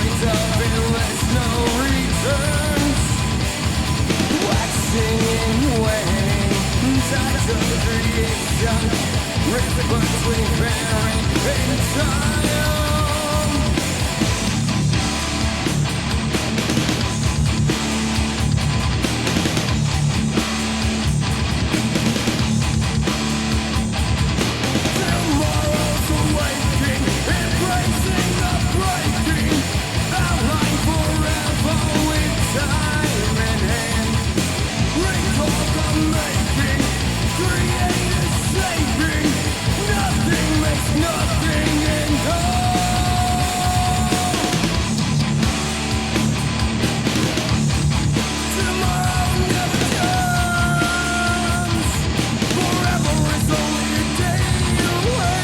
point of endless no returns. Waxing in waning, tides of creation, rhythmic between bearing and time. Tomorrow's awakening, embracing the breaking, outlined forever with time in hand. Recall the making, created shaping, nothing makes nothing and tomorrow never comes, forever is only a day away.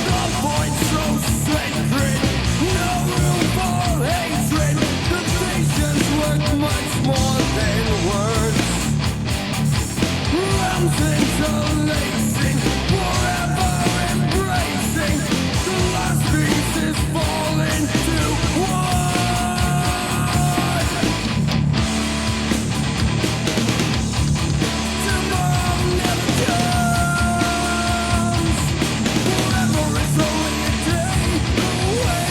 The void's so sacred, no room for hatred. The patience worth much more than words. Realms interlacing, forever embracing. The last pieces fall into one. Tomorrow never comes, forever is only a day away.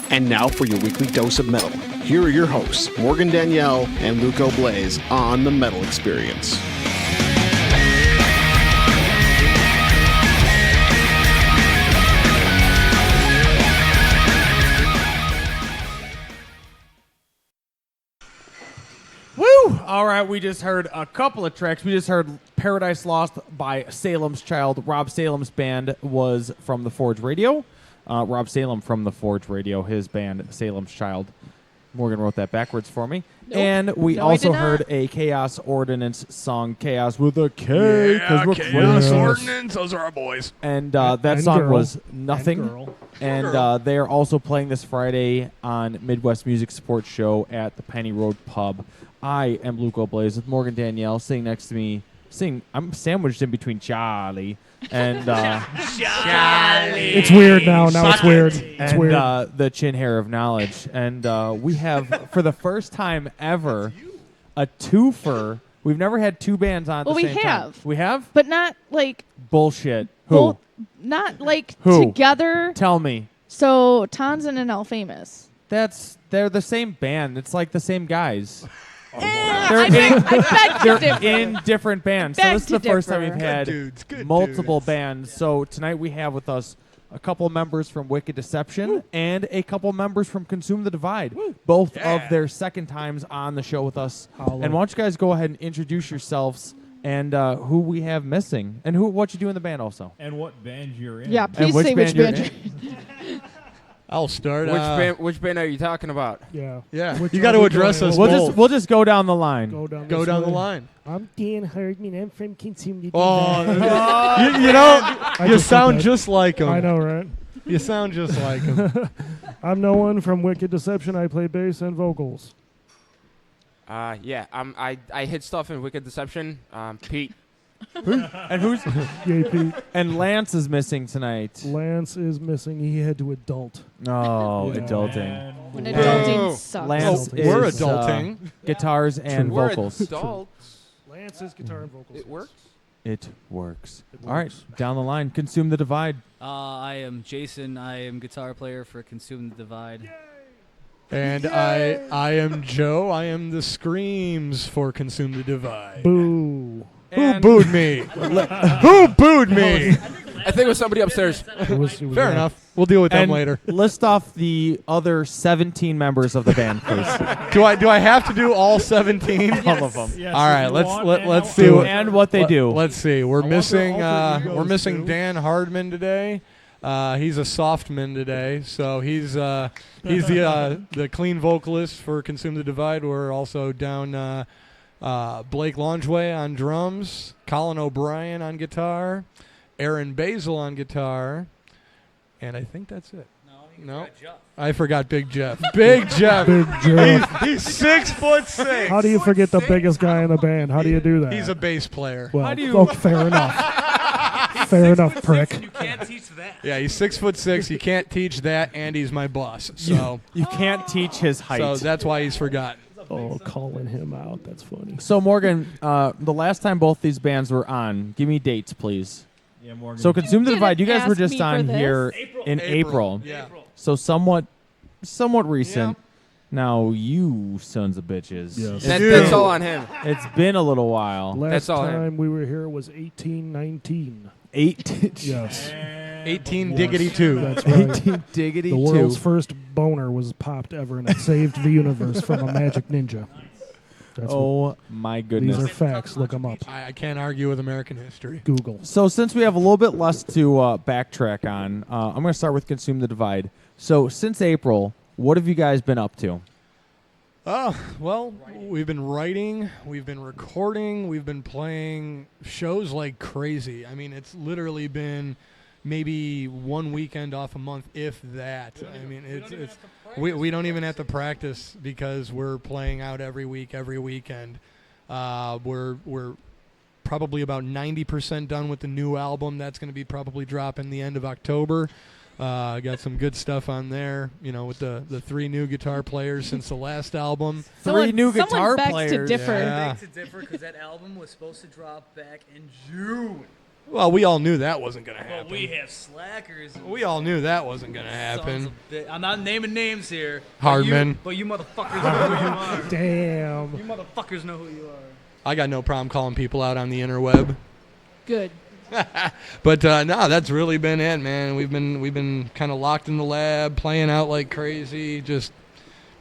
And now for your weekly dose of metal. Here are your hosts, Morgan Danielle and Luco Blaze on the Metal Experience. Woo! All right, we just heard a couple of tracks. We just heard Paradise Lost by Salem's Child. Rob Salem's band was from the Forge Radio. Rob Salem from the Forge Radio, his band Salem's Child. Morgan wrote that backwards for me. Nope. And we No, I also did not. heard a Chaos Ordinance song, Chaos with a K. 'cause we're Chaos crazy. Ordinance. Those are our boys. And that And song girl. was Nothing. And girl. And they are also playing this Friday on Midwest Music Support Show at the Penny Road Pub. I am Luke O'Blaze with Morgan Danielle sitting next to me. I'm sandwiched in between Charlie and It's weird now. Now it's weird. It's and weird. The Chin Hair of Knowledge. And we have, for the first time ever, a twofer. We've never had two bands on at Well, the we same time. have. We have? But not like Bullshit. Who? both, not like Who? together. Tell me. So Tonson and El Famous. They're the same band. It's like the same guys. I beg to They're differ. in different bands. So Beg this is the to first time differ. we've had dudes, good multiple dudes. bands. So tonight we have with us a couple members from Wicked Deception and a couple members from Consume the Divide. Both of their second times on the show with us. Hello. And why don't you guys go ahead and introduce yourselves and who we have missing and what you do in the band also. And what band you're in. Yeah, please which say which band band. you're I'll start. Which band are you talking about? Yeah. Yeah, Which you one got to we address going us with? both. We'll just go down the line. Go down, Go this down the way. line. I'm Dan Hardman. I'm from Consume the Oh, Divide. you know, I you just said sound that. just like him. I know, right? You sound just like him. I'm Noah from Wicked Deception. I play bass and vocals. Yeah. I hit stuff in Wicked Deception. Pete. And who's Yay, Pete. and Lance is missing tonight. Lance is missing. He had to adult. Oh, Yeah. adulting. When Boo. adulting sucks. Lance Oh, is, We're adulting. Guitars and We're vocals. adults. Lance is guitar and vocals. It works. It works. It All right, works. down the line. Consume the Divide. I am Jason. I am guitar player for Consume the Divide. And I am Joe. I am the screams for Consume the Divide. Boo. Who And- booed me? Who booed me? I think it was somebody upstairs. It was Fair enough. We'll deal with them And later. list off the other 17 members of the band, please. Do I have to do all 17? All of them. Yes, All if right, you let's want, let, and let's I'll- see what And what they do. Let's see. We're want their missing alter we're egos, missing too. Dan Hardman today. He's a softman today, so he's the clean vocalist for Consume the Divide. We're also down Blake Longeway on drums, Colin O'Brien on guitar, Aaron Basil on guitar, and I think that's it. No, I forgot Big Jeff. Big Jeff. Big Jeff. He's 6'6". How do you forget the biggest guy in the band? How do you do that? He's a bass player. well, How do you- oh, fair enough. Fair enough, prick. You can't teach that. Yeah, he's 6'6". You can't teach that, and he's my boss. So, You can't teach his height. so that's why he's forgotten. Oh, calling him out. That's funny. So, Morgan, the last time both these bands were on, give me dates, please. Yeah, Morgan. So, Consume the didn't Divide, you guys were ask just me for on this. here in April. Yeah. So, somewhat recent. Now, you sons of bitches. Yes. That's all on him. It's been a little while. Last That's all I time we were here was 1819. 18 Yes, 18 diggity 2. that's right. 18 diggity The world's 2. first boner was popped ever, and it saved the universe from a magic ninja. That's what, Oh, my these goodness. are facts. Look them up. I can't argue with American history. Google. So since we have a little bit less to backtrack on, I'm going to start with Consume the Divide. So since April, what have you guys been up to? Oh, well, we've been writing, we've been recording, we've been playing shows like crazy. I mean, it's literally been maybe one weekend off a month, if that. I mean, we don't even have to practice because we're playing out every week, every weekend. We're probably about 90% done with the new album. That's going to be probably dropping the end of October. Got some good stuff on there, you know, with the 3 new guitar players since the last album. Three new guitar someone begs players. to differ. Yeah. I beg to differ because that album was supposed to drop back in June. Well, we all knew that wasn't going to happen. We have slackers. We all knew that wasn't going to Sons happen. of I'm not naming names here. Hardman. But you motherfuckers know who you are. Damn. You motherfuckers know who you are. I got no problem calling people out on the interweb. Good. But no, that's really been it, man. We've been kind of locked in the lab, playing out like crazy, just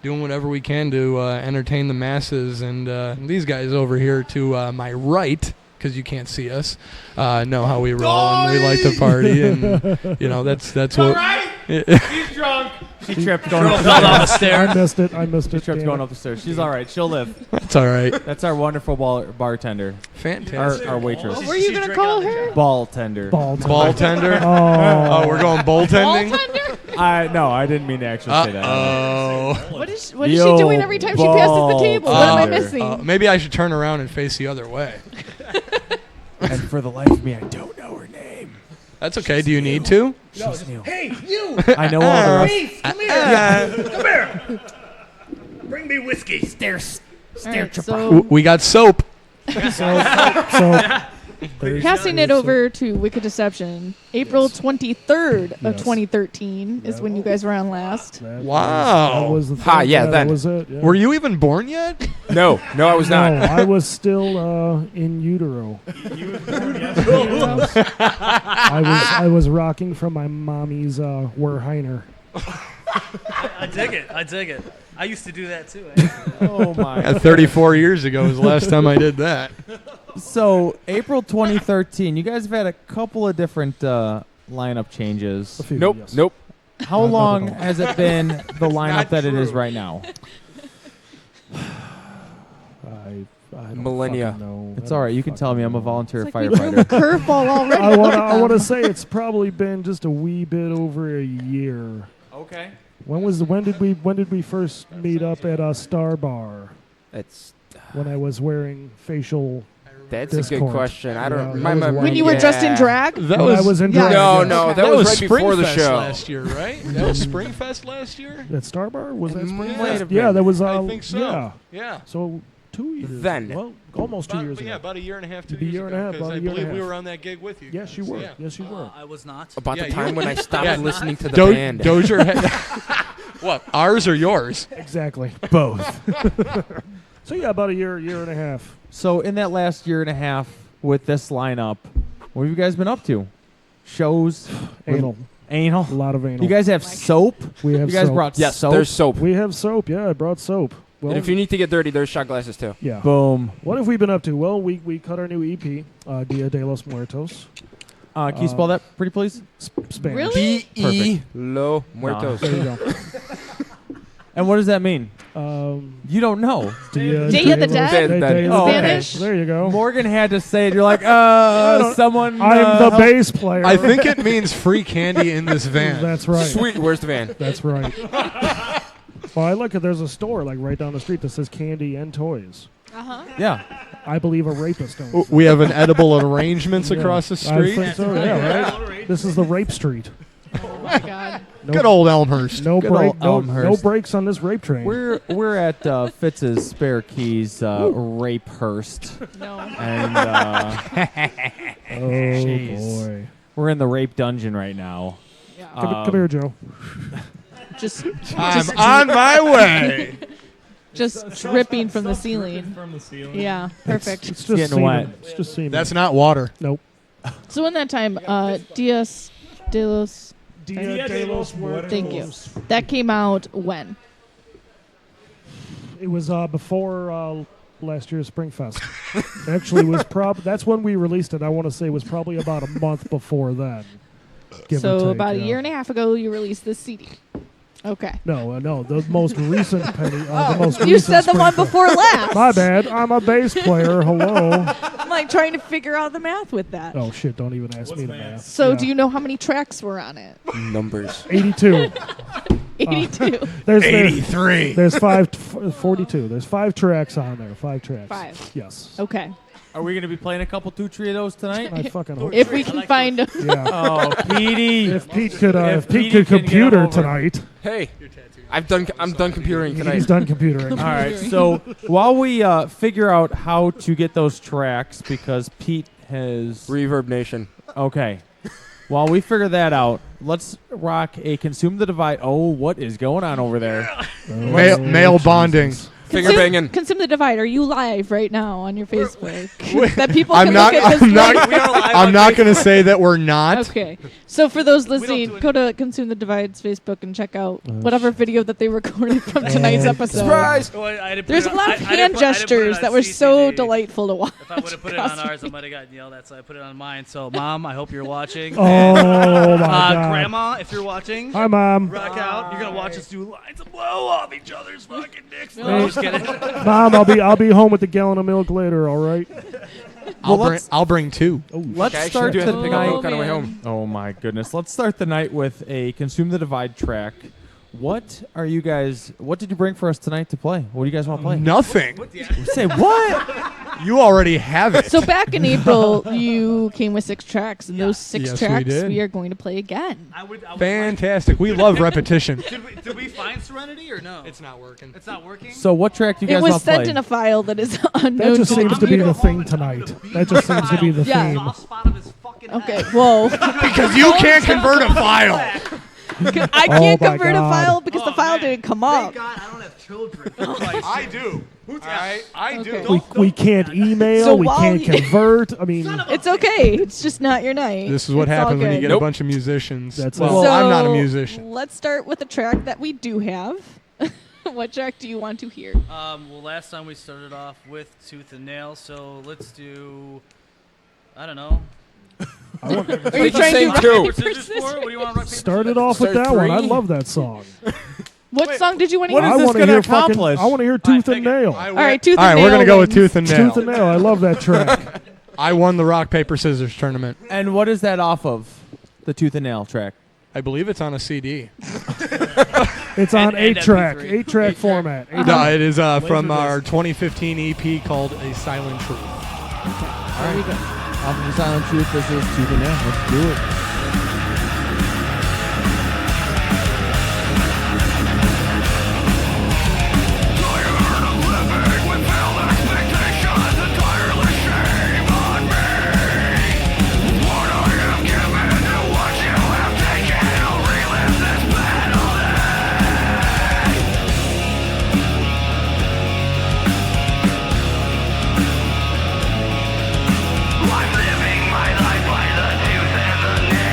doing whatever we can to entertain the masses. And these guys over here to my right, because you can't see us, know how we roll and we like to party, and you know that's All what. right. She's drunk. She tripped going up Fell down the stairs. I missed it. She tripped damn going it. up the stairs. She's all right. She'll live. It's all right. That's our wonderful bartender. Fantastic. Our waitress. What were you gonna call her? Ball tender. Ball Ball tender. Oh. Oh, we're going bull tending. No, I didn't mean to actually say that. Oh. What is she doing every time she passes the table? What am I missing? Maybe I should turn around and face the other way. And for the life of me, I don't know her name. That's okay. Do you need to? She's new. Hey, you! I know all the rest. Reese, come here! Come here! Bring me whiskey. All right, so We got soap. passing it over to Wicked Deception, April 23rd of Yes. 2013 is when you guys were on last. Wow. That was the Ha, thing. yeah, that then. was it. Yeah. Were you even born yet? No, I was No, not. I was still in utero. I was rocking from my mommy's Werheiner. I dig it. I used to do that too. Oh my. 34 years ago was the last time I did that. So April 2013. You guys have had a couple of different lineup changes. A few, Nope, yes. nope. How Not long at all. has it been the lineup not that it is true. right now? I don't Millennia. fucking know. It's I all don't right. You can tell me. I'm a fucking know. volunteer It's like we threw him a firefighter. curveball already. I want to say it's probably been just a wee bit over a year. Okay. When did we first meet up at Star Bar? That's When I was wearing facial. a good Discord. question. I Yeah, don't. that My was memory. a When you were dressed in drag? That When I was in Yeah. drag. No, yes. no, that was right before the Springfest show. last year, right? That was Springfest last year. At Star Bar was that It might Springfest? have Yeah, been. that was. I think so. Yeah. Yeah. So 2 years. Then. Well, almost 2 years ago. Yeah, about a year and a half, 2 It'd be years a year and ago. a half, 'cause about I a year and a believe we half. were on that gig with you. Yes, guys. you were. Yeah. Yes, you were. I was not. About Yeah, the you time were- when I stopped Yeah. listening to the Do- band. Dozier had what? Ours or yours? Exactly. Both. So yeah, about a year and a half. So in that last year and a half with this lineup, what have you guys been up to? Shows? Anal. Anal? A lot of anal. You guys have soap? we have You guys soap. brought Yes, soap? there's soap. We have soap. Yeah, I brought soap. Well, And if you need to get dirty, there's shot glasses too. yeah. Boom. What have we been up to? Well, we cut our new EP, Dia de los Muertos. Can you spell that pretty please? Spanish. Really? D-E Lo Muertos. There you go. And what does that mean? You don't know. Dia Day of the de los- Dead? Day Dead. of Oh, the okay. Dead. Spanish? There you go. Morgan had to say it. You're like, someone. I'm the help- bass player. I think it means free candy in this van. That's right. Sweet, where's the van? That's right. Well, I look at there's a store like right down the street that says candy and toys. Uh-huh. Yeah. I believe a rapist owns it. We have an edible arrangements Yeah. across the I street. think so, yeah, right? This is the rape street. Oh my God. No, Good old Elmhurst. no Good break, old no Elmhurst. brakes on this rape train. We're at Fitz's Spare Keys Rapehurst, No. and oh boy! we're in the rape dungeon right now. Yeah. Come here, Joe. Just I'm on my way. just dripping from the ceiling. From the ceiling. Yeah, perfect. It's just getting semen. wet. It's just semen. That's not water. nope. So in that time, Dias de los, Dia de los Muertos. thank you. That came out when? It was before last year's Springfest. Actually, it was that's when we released it. I want to say it was probably about a month before then. Give or So take, about a yeah. year and a half ago, you released this CD. Okay. No, the most recent penny. The most You recent said the one Springfest. before last. My bad. I'm a bass player. Hello. I'm like trying to figure out the math with that. Oh shit! Don't even ask What's me the math? math. So Yeah. do you know how many tracks were on it? Numbers. 82. 82. There's 42. There's 5 tracks on there. 5 tracks. 5. Yes. Okay. Are we gonna be playing a couple 2-3 of those tonight? I fucking hope. If we can find them. Yeah. Oh, Petey. If Pete could, If if Pete Petey could can get computer over- tonight, Hey, I'm done computering tonight. he's done computering. All right. So while we figure out how to get those tracks, because Pete has Reverb Nation. Okay. While we figure that out, let's rock a Consume the Divide. Oh, what is going on over there? Male bonding. Finger banging. Consume the Divide. Are you live right now on your Facebook? Wait, that people I'm can not. look at this I'm not. link? I'm not going to say that we're not. Okay. So for those listening, go to Consume the Divide's Facebook and check out whatever video that they recorded from tonight's episode. Surprise! There's a lot of hand gestures that were so delightful to watch. If I would have put it on ours, I might have gotten yelled at, so I put it on mine. So, Mom, I hope you're watching. Oh, my God. Grandma, if you're watching, Hi, Mom. rock out. You're going to watch us do lines of blow off each other's fucking dicks. Hey. No, just kidding. Mom, I'll be home with a gallon of milk later. All right. I'll bring 2. Let's Okay, start do the have to pick up night. milk on the way home. Oh my goodness! Let's start the night with a Consume the Divide track. What are you guys? What did you bring for us tonight to play? What do you guys want to play? Nothing. Say what? You already have it. So back in April, you came with 6 tracks, and those 6 Yes, we tracks did. we are going to play again. I would Fantastic. We love repetition. Did we find Serenity or no? It's not working. It's not working? So what track do you It guys was want to play? sent in a file that is unknown That just to the seems to be computer. the thing tonight. That just seems to be the Yeah. theme. Soft spot of his fucking Okay, head. whoa. Because you can't convert a file. I can't Oh my convert a God. file because the file didn't come up. Thank God I don't have children. I do. All right, I Okay. do. We can't email. So we while can't you- convert. I mean, It's okay. It's just not your night. This is what It's all happens when you good. get Nope. a bunch of musicians. That's well, it. I'm not a So, musician. Let's start with a track that we do have. What track do you want to hear? Well, last time we started off with Tooth and Nail, so let's do, I don't know. Are you the trying to same rock, too. paper, Scissors scissors? for? What do you want to rock, paper, started scissors? off with Start that one. I 3. love that song. What song did you want to What hear? is I this want to gonna hear fucking. accomplish? I want to hear Tooth and Nail. All right, Tooth All and right, Nail. we're gonna go with wins. Tooth and Nail. Tooth and Nail. I love that track. I won the rock paper scissors tournament. And what is that off of? The Tooth and Nail track. I believe it's on a CD. It's on And 8-track, MP3. 8-track format. No, it is from our 2015 EP called A Silent Truth. Off of the Silent Truth, this is Tooth and Nail. Let's do it. I'm living my life by the tooth and the nail.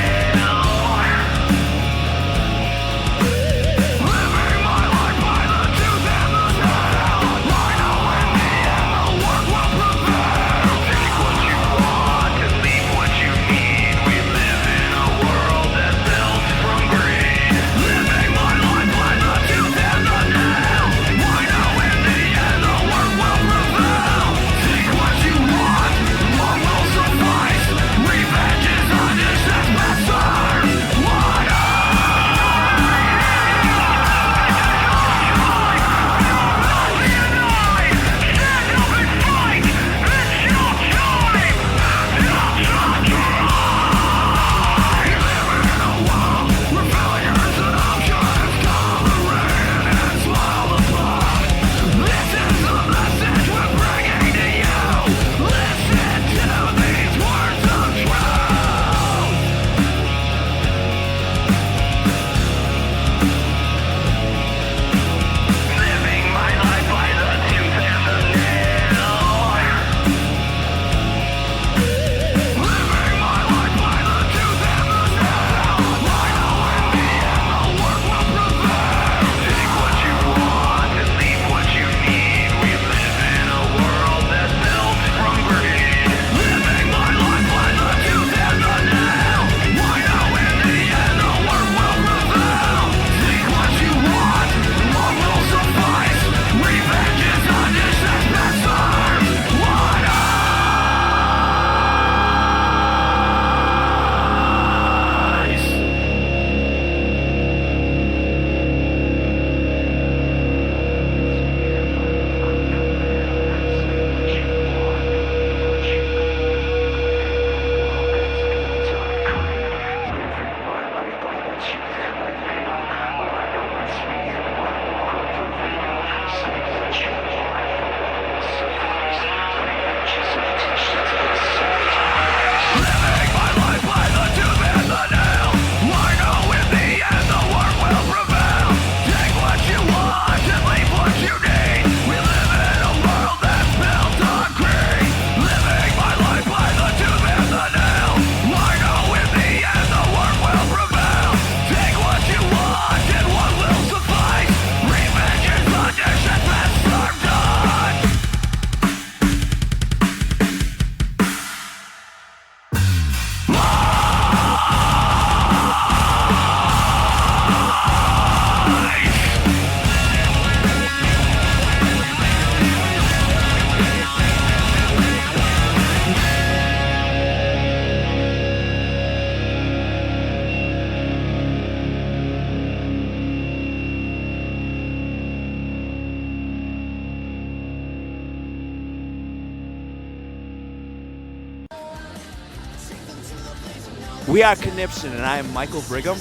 We are Conniption, and I am Michael Brigham.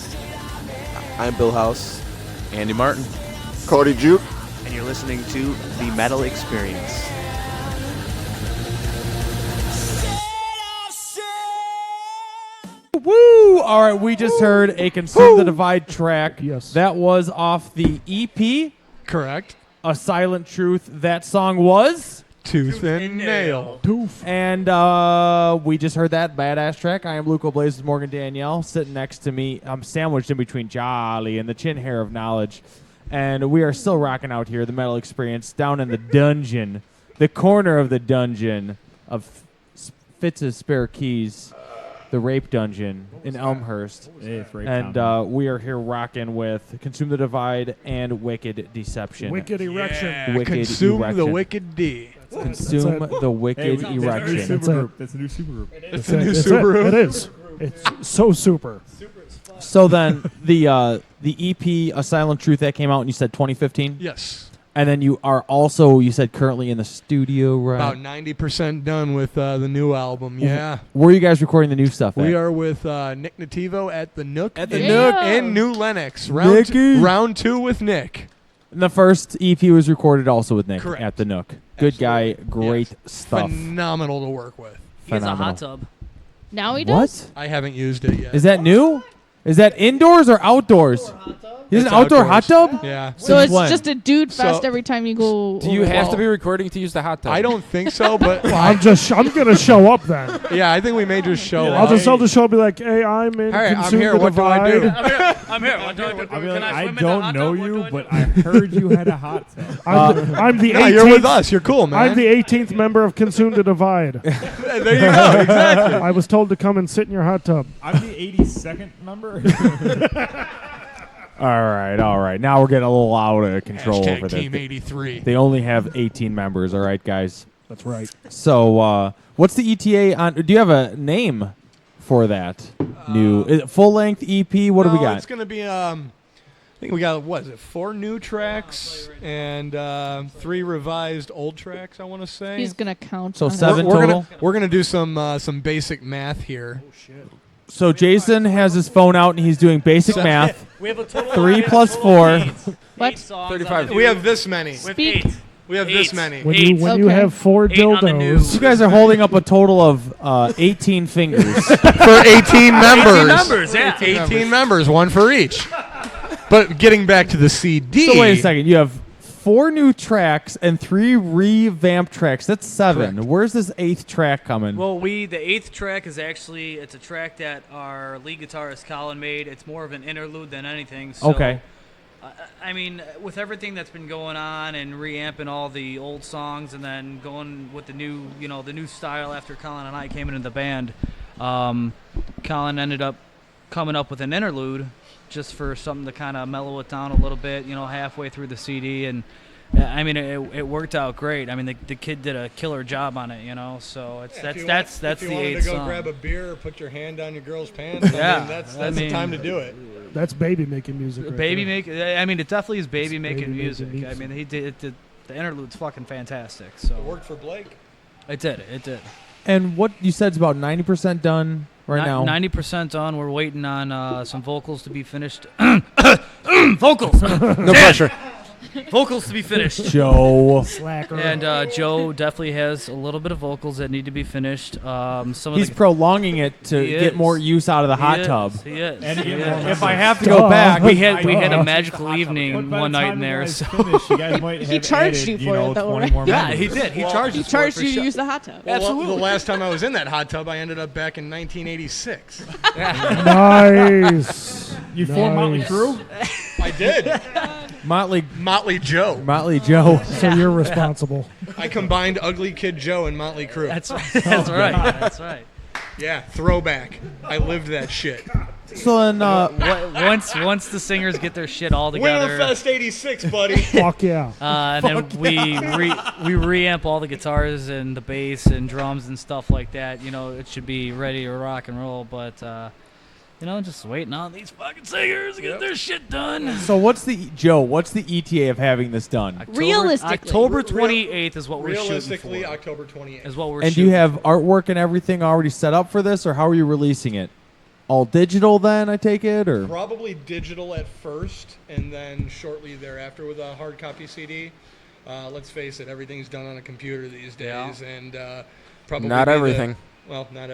I'm Bill House. Andy Martin. Cody Juke. And you're listening to The Metal Experience. Woo! All right, we just heard a Consume the Divide track. Yes. That was off the EP. Correct. A Silent Truth. That song was Tooth and Nail. And we just heard that badass track. I am Luke O'Blaze with Morgan Danielle. Sitting next to me, I'm sandwiched in between Jolly and the chin hair of knowledge. And we are still rocking out here, the Metal Experience, down in the dungeon, the corner of the dungeon of Fitz's Spare Keys, the Rape Dungeon in Elmhurst. Hey, it's Rape and Town. we are here rocking with Consume the Divide and Wicked Deception. Wicked Erection. Yeah. Wicked Consume Erection. the Wicked D. Consume the Wicked Erection. That's a new supergroup. It's a new Subaru. It is. It's so super. So then the EP, A Silent Truth, that came out and you said 2015? Yes. And then you are also, you said, currently in the studio, right? About 90% done with the new album, yeah. Where are you guys recording the new stuff at? We are with Nick Nativo at the Nook. At the Nook. In New Lenox. Nicky. Round 2 with Nick. And the first EP was recorded also with Nick Correct. at the Nook. Good guy, great stuff. Phenomenal to work with. He has a hot tub. Now he does? What? I haven't used it yet. Is that new? Is that indoors or outdoors? Is it an outdoor hot tub? Yeah. So it's when? just a dude fest So- every time you go. Do you over. have to be recording to use the hot tub? I don't think so, but I'm gonna show up then. yeah, I think we may just show I'll up. just show up, be like, hey, I'm in. All right, I'm Consume here. the What do I Divide. do? I'm here. What do I do? I'll be Can like, I I swim in the don't hot know tub? What do you, I do? but I heard you had a hot tub. I'm the 18th. Yeah, you're with us. You're cool, man. I'm the 18th member of Consume the Divide. There you go. Exactly. I was told to come and sit in your hot tub. I'm the 82nd member. All right. Now we're getting a little out of control Hashtag over this. Team 83. They only have 18 members, all right, guys? That's right. So what's the ETA on? Do you have a name for that? New is it full-length EP? What do we got? It's going to be, I think we got, what is it, 4 new tracks and 3 revised old tracks, I want to say. He's gonna count. So on 7 it. total? We're gonna do some basic math here. Oh, shit. So Jason has his phone out and he's doing basic math. We have a total. 3 plus 4. What? 35. We have this many. With Speak. 8. We have this many. When you Okay. have 4 8 on the new. dildos. You guys are holding up a total of 18 fingers. For 18 members. 18 members, yeah. 18 members, 1 for each. But getting back to the CD. So wait a second. You have 4 new tracks and 3 revamped tracks. That's 7. Correct. Where's this 8th track coming? Well, the 8th track is actually, it's a track that our lead guitarist Colin made. It's more of an interlude than anything. So, Okay. I mean, with everything that's been going on and reamping all the old songs and then going with the new, the new style after Colin and I came into the band, Colin ended up coming up with an interlude just for something to kind of mellow it down a little bit, halfway through the CD. And I mean, it worked out great. I mean, the kid did a killer job on it, So it's that's the 8th If you wanted to go song. grab a beer or put your hand down your girl's pants, Yeah, I mean, that's the time to do it. That's baby making music. Right Baby there. make. I mean, it definitely is baby making baby music. making I music. mean, he did the interlude's fucking fantastic. So It worked for Blake. it did. And what you said is about 90% done right now. 90% done. We're waiting on some vocals to be finished. Vocals. No pressure. Vocals to be finished. Joe. Slacker. And Joe definitely has a little bit of vocals that need to be finished. Some of He's the prolonging it to He get is. more use out of the hot tub. He is. And He again, is. If I have to Duh. go back, we had a Duh. magical evening But by one the night time in you there. guys So finish, you guys might He have charged added, you for it, though, 20 right? more yeah, members. he did. He charged He us for it charged for you to sure. use the hot tub. Well, Absolutely. the last time I was in that hot tub, I ended up back in 1986. Nice. You formed Motley Nice. Crue? I did. Motley Joe. Joe. So you're responsible. I combined Ugly Kid Joe and Motley Crue. That's right. That's right. That's right. Yeah, throwback. I lived that shit. So then, Once the singers get their shit all together, Winterfest '86, buddy. Fuck yeah. and then we reamp all the guitars and the bass and drums and stuff like that. It should be ready to rock and roll. But just waiting on these fucking singers to get their shit done. so what's the ETA of having this done? Realistically. October 28th is what we're shooting Realistically, for. October 28th. Is what we're And do shooting you have for. artwork and everything already set up for this, or how are you releasing it? all digital then, I take it, or Probably digital at first, and then shortly thereafter with a hard copy CD. Let's face it, everything's done on a computer these days, and probably Not be everything. Well, not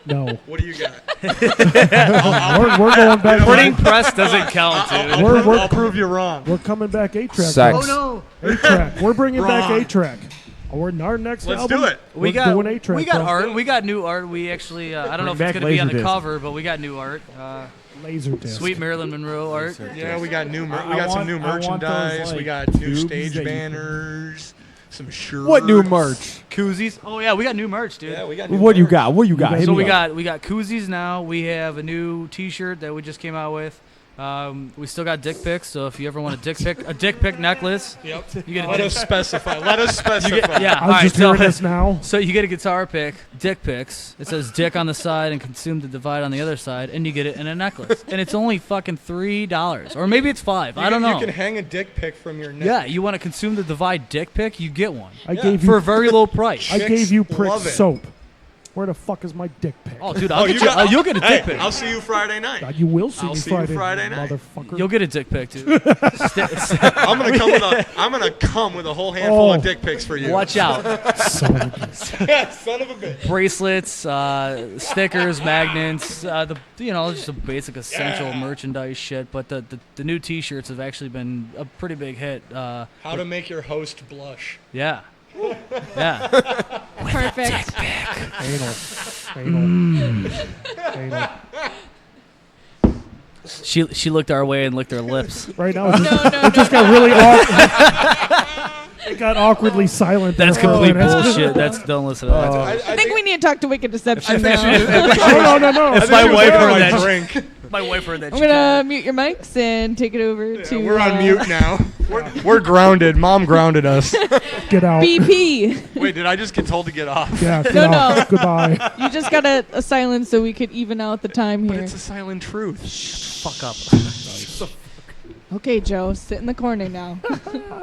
No. What do you got? We're going back. Printing press doesn't count, dude. I'll prove you wrong. We're coming back 8-track. Sex. Oh, no. 8-track. We're bringing back Wrong. 8-track. Our next Let's album. do it. We we're got doing 8-track. we got bro. art. We got new art. We actually I don't know if Bring it's back gonna be on the Laserdisc. cover, but we got new art. Laserdisc. Sweet Marilyn Monroe art. Yeah, we got new. We I got some want- new I want those, merchandise. We like, got new tubes stage that you- banners. Some shirts. what new merch? Koozies. Oh yeah, we got new merch, dude. Yeah, we got. New What you merch. got? What you got? got- Hit So me we up. got koozies now. We have a new T-shirt that we just came out with. We still got dick pics. So if you ever want a dick pic necklace, Yep. you get a Let dick- us specify. Let us you specify. get, yeah. I'm all right, just so, hearing this now. so you get a guitar pick, dick pics. It says dick on the side and consume the divide on the other side, and you get it in a necklace. And it's only fucking $3, or maybe it's $5. I don't know. You can hang a dick pic from your neck. Yeah, you want to consume the divide dick pic, you get one I gave for you. a very low price. I gave you prick love it. soap. Where the fuck is my dick pic? Oh, dude, you'll get a dick pic. I'll see you Friday night. God, you will see I'll me see you Friday, Friday night. motherfucker. You'll get a dick pic, dude. I'm gonna come with a whole handful of Oh. dick pics for you. Watch out. Son of a bitch. Yeah, son of a bitch. Bracelets, stickers, magnets, just the basic essential merchandise shit. But the new T-shirts have actually been a pretty big hit. How to make your host blush. Yeah, yeah. Perfect. Anal. Anal. She looked our way and licked her lips. Right now, it just got really awkward. It got awkwardly silent. That's there for a complete minute. bullshit. Don't listen to that. I think we need to talk to Wicked Deception now. No. That's my wife heard my that. drink. My wife heard that. I'm gonna mute your mics and take it over to. We're on mute now. We're grounded. Mom grounded us. Get out. BP. Wait, did I just get told to get off? Yeah, get No, out. no. Goodbye. You just got a silence so we could even out the time But here. it's a silent truth. Fuck up. Okay, Joe, sit in the corner now.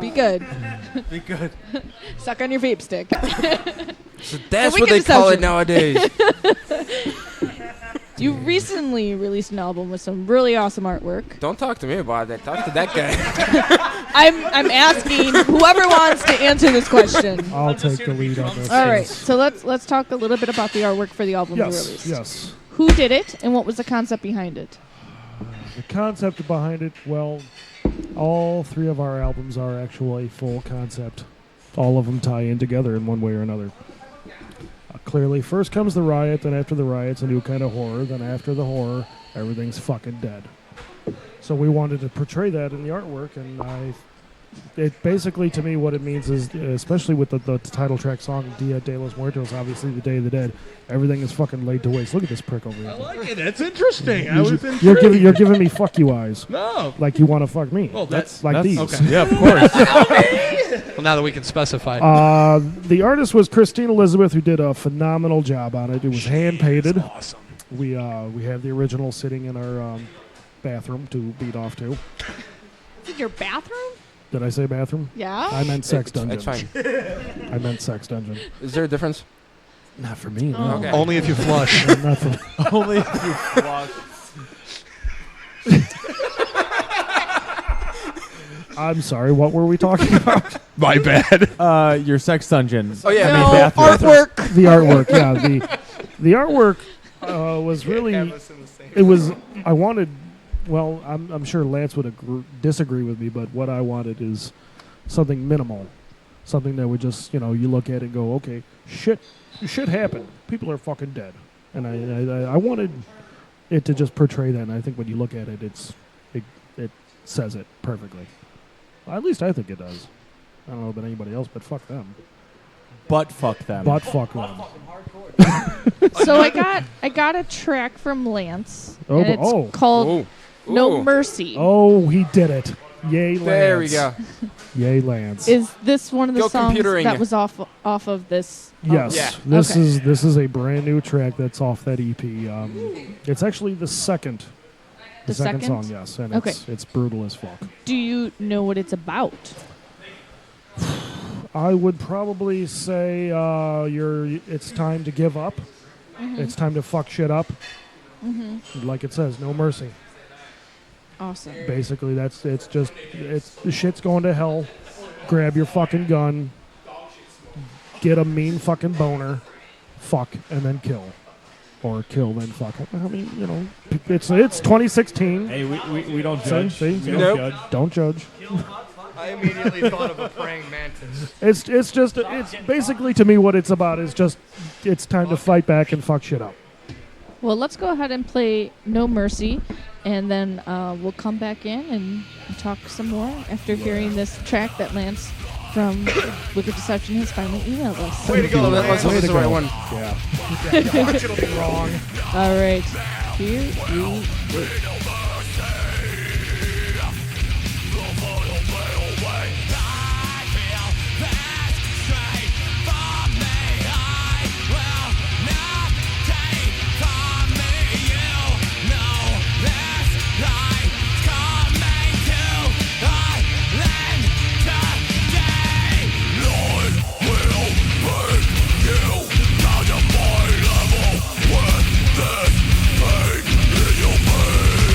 Be good. Be good. Suck on your vape stick. So that's we what get they call it deception. nowadays. You recently released an album with some really awesome artwork. Don't talk to me about that. Talk to that guy. I'm asking whoever wants to answer this question. I'll take the lead on this. All right, so let's talk a little bit about the artwork for the album you released. Yes. Who did it, and what was the concept behind it? The concept behind it, well, all three of our albums are actually full concept. All of them tie in together in one way or another. Clearly, first comes the riot, then after the riot's a new kind of horror, then after the horror, everything's fucking dead. So we wanted to portray that in the artwork, and it basically, to me, what it means is, especially with the title track song, Dia de los Muertos, obviously the Day of the Dead, everything is fucking laid to waste. Look at this prick over here. I like it. That's interesting. I You're- was intrigued. you're giving me fuck you eyes. No. Like you want to fuck me. Well, that's like these. okay. Yeah, of course. Well, now that we can specify. The artist was Christine Elizabeth, who did a phenomenal job on it. It was hand painted. Awesome. We have the original sitting in our bathroom to beat off to. Is it your bathroom? Did I say bathroom? Yeah. I meant sex dungeon. It's fine. I meant sex dungeon. Is there a difference? Not for me. Oh. No. Okay. Only if you flush. Not for Only if you flush. I'm sorry. What were we talking about? My bad. Your sex dungeon. Oh yeah, No, bathroom. artwork. The artwork. Yeah. The artwork was really. It was. I wanted. Well, I'm sure Lance would disagree with me, but what I wanted is something minimal, something that would just, you look at it and go, okay, shit happened. People are fucking dead, and I wanted it to just portray that. And I think when you look at it, it says it perfectly. At least I think it does. I don't know about anybody else, but fuck them. But fuck them. But fuck them. So I got a track from Lance, Oh, and it's oh. called Ooh. No Ooh. Mercy. Oh, he did it! Yay, Lance! There we go. Yay, Lance! Is this one of the Go songs computering. that was off of this? Yes, Yeah. this Okay. this is a brand new track that's off that EP. It's actually the second second? song, yes, and Okay. it's brutal as fuck. Do you know what it's about? I would probably say it's time to give up. Mm-hmm. It's time to fuck shit up. Like it says, no mercy. Awesome. Basically, it's the shit's going to hell. Grab your fucking gun, get a mean fucking boner, fuck, and then kill. Or kill, then fuck. I mean, you know, it's 2016. Hey, we don't judge. See? We don't judge. Don't judge. I immediately thought of a praying mantis. It's basically, to me, what it's about is just it's time to fight back and fuck shit up. Well, let's go ahead and play No Mercy, and then we'll come back in and talk some more after hearing this track that Lance from Wicked Deception has finally emailed us. Way to go, man. Let's hope it's the right one. Yeah. Watch it'll be wrong. All right. Here we go. With this pain in your brain.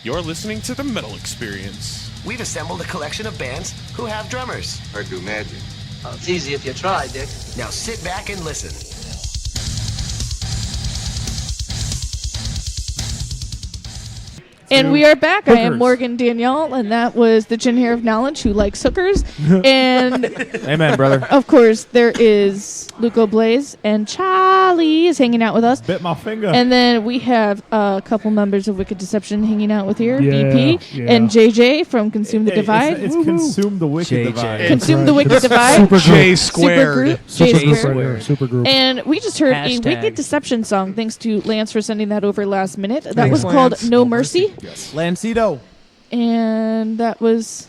You're listening to the Metal Experience. We've assembled a collection of bands who have drummers. Or do magic. Oh, it's easy if you try, Dick. Now sit back and listen. And we are back. I am Hookers. Morgan Danielle, and that was the Gin Hair of Knowledge who likes hookers. And Amen, brother. of course, there is Luco Blaze, and Charlie is hanging out with us. Bit my finger. And then we have a couple members of Wicked Deception hanging out with here, Yeah, BP, yeah. and JJ from Consume the Divide. It's Consume the Wicked JJ. Divide. Consume the Wicked Divide. Super J group. squared. Super J group squared. right here. Super group. And we just heard a Hashtag. Wicked Deception song, thanks to Lance for sending that over last minute. That Thanks, was called Lance. No Mercy. Lancito. And that was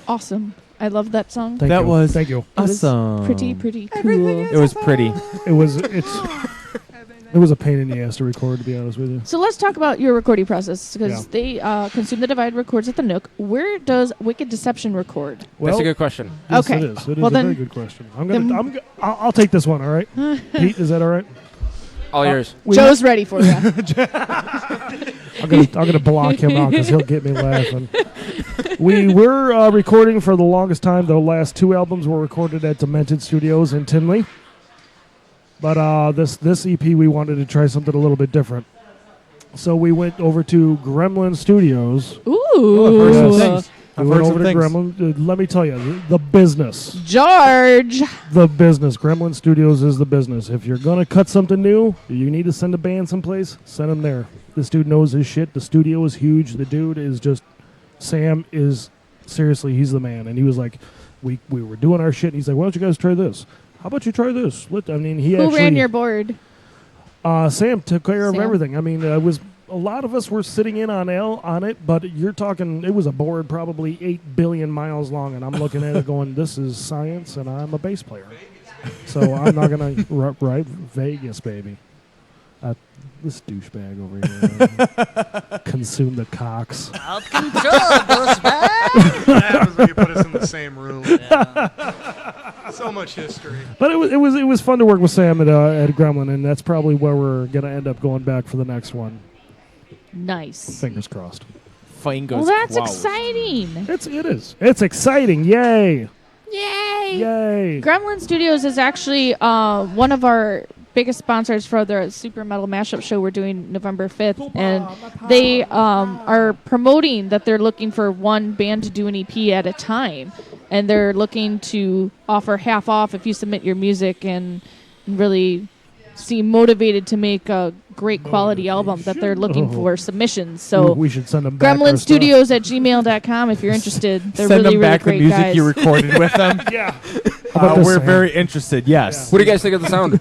awesome. I love that song. Thank That you. was Thank you. It was awesome. pretty cool. It was pretty. It was a pain in the ass to record, to be honest with you. So let's talk about your recording process, because Yeah. they Consume the Divide records at the Nook. Where does Wicked Deception record? That's a good question. Yes, Okay. it is. It is Well, a then- very good question. then- I'll take this one. All right, Pete, is that all right? All yours. Joe's ready for you. I'm gonna block him out because he'll get me laughing. We were recording for the longest time. The last two albums were recorded at Demented Studios in Tinley. But this EP, we wanted to try something a little bit different. So we went over to Gremlin Studios. Ooh. Yes. We went over to Gremlin. Let me tell you, the business. George. The business. Gremlin Studios is the business. If you're going to cut something new, you need to send a band someplace, send them there. This dude knows his shit. The studio is huge. The dude is just... Sam is... Seriously, he's the man. And he was like... We were doing our shit, and he's like, why don't you guys try this? How about you try this? I mean, he Who actually... ran your board? Sam took care of Sam. everything. I mean, it was... A lot of us were sitting in on it, but you're talking, it was a board probably 8 billion miles long, and I'm looking at it going, this is science, and I'm a bass player. So I'm not going to, right, Vegas, baby. This douchebag over here. Consume the cocks. Out control, douchebag. That was when you put us in the same room. So much history. But it was fun to work with Sam at Gremlin, and that's probably where we're going to end up going back for the next one. Nice. Fingers crossed. Fingers Well, that's crossed. exciting. It is. It's exciting. Yay. Yay. Yay. Gremlin Studios is actually one of our biggest sponsors for the Super Metal Mashup show we're doing November 5th. And they are promoting that they're looking for one band to do an EP at a time. And they're looking to offer half off if you submit your music and really seem motivated to make a great quality album that they're looking for submissions. So we should send them back our stuff. gremlinstudios@gmail.com if you're interested. They're Send really, them back really the great music guys. you recorded with them. Yeah. How about this, We're Sam? very interested. Yes. What do you guys think of the sound?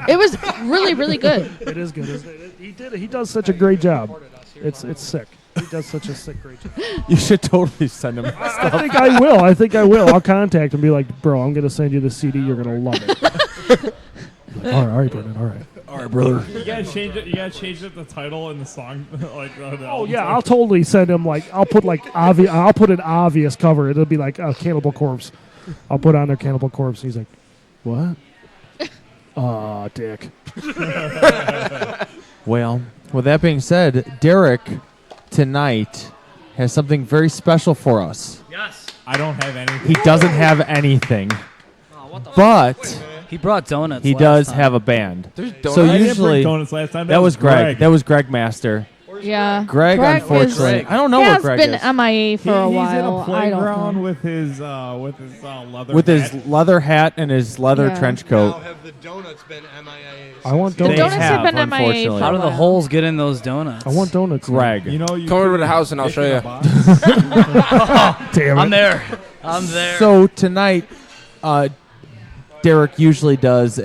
It was really, really good. It is good, isn't it? He does such a great job. It's sick. He does such a great job. You should totally send them. I think I will. I'll contact him and be like, bro, I'm going to send you the CD. You're going to love it. Like, all right, Brendan. All right. All right, brother. You gotta change it. You gotta change it. The title and the song, like. The Oh album yeah, title. I'll totally send him I'll put an obvious cover. It'll be like Cannibal Corpse. I'll put on their Cannibal Corpse. He's like, what? Dick. Well, with that being said, Derek tonight has something very special for us. Yes. I don't have anything. He doesn't have anything, what the but He brought donuts. he last does time. have a band. There's So donuts. I didn't usually bring donuts last time. that was Greg. That was Greg Master. Yeah. Greg, unfortunately, is, I don't know has what Greg been is. MIA for a He's while. in a I don't playground know. with his leather. With hat. his leather hat and his leather Yeah. trench Now coat. have the donuts been MIA? I want The They donuts. donuts have been MIA unfortunately. for How a do the while. holes get in those donuts? I want donuts. now. Greg. You know, you Come over could to the house and I'll pick show a you. box. Damn it. I'm there. I'm there. So tonight, Derek usually does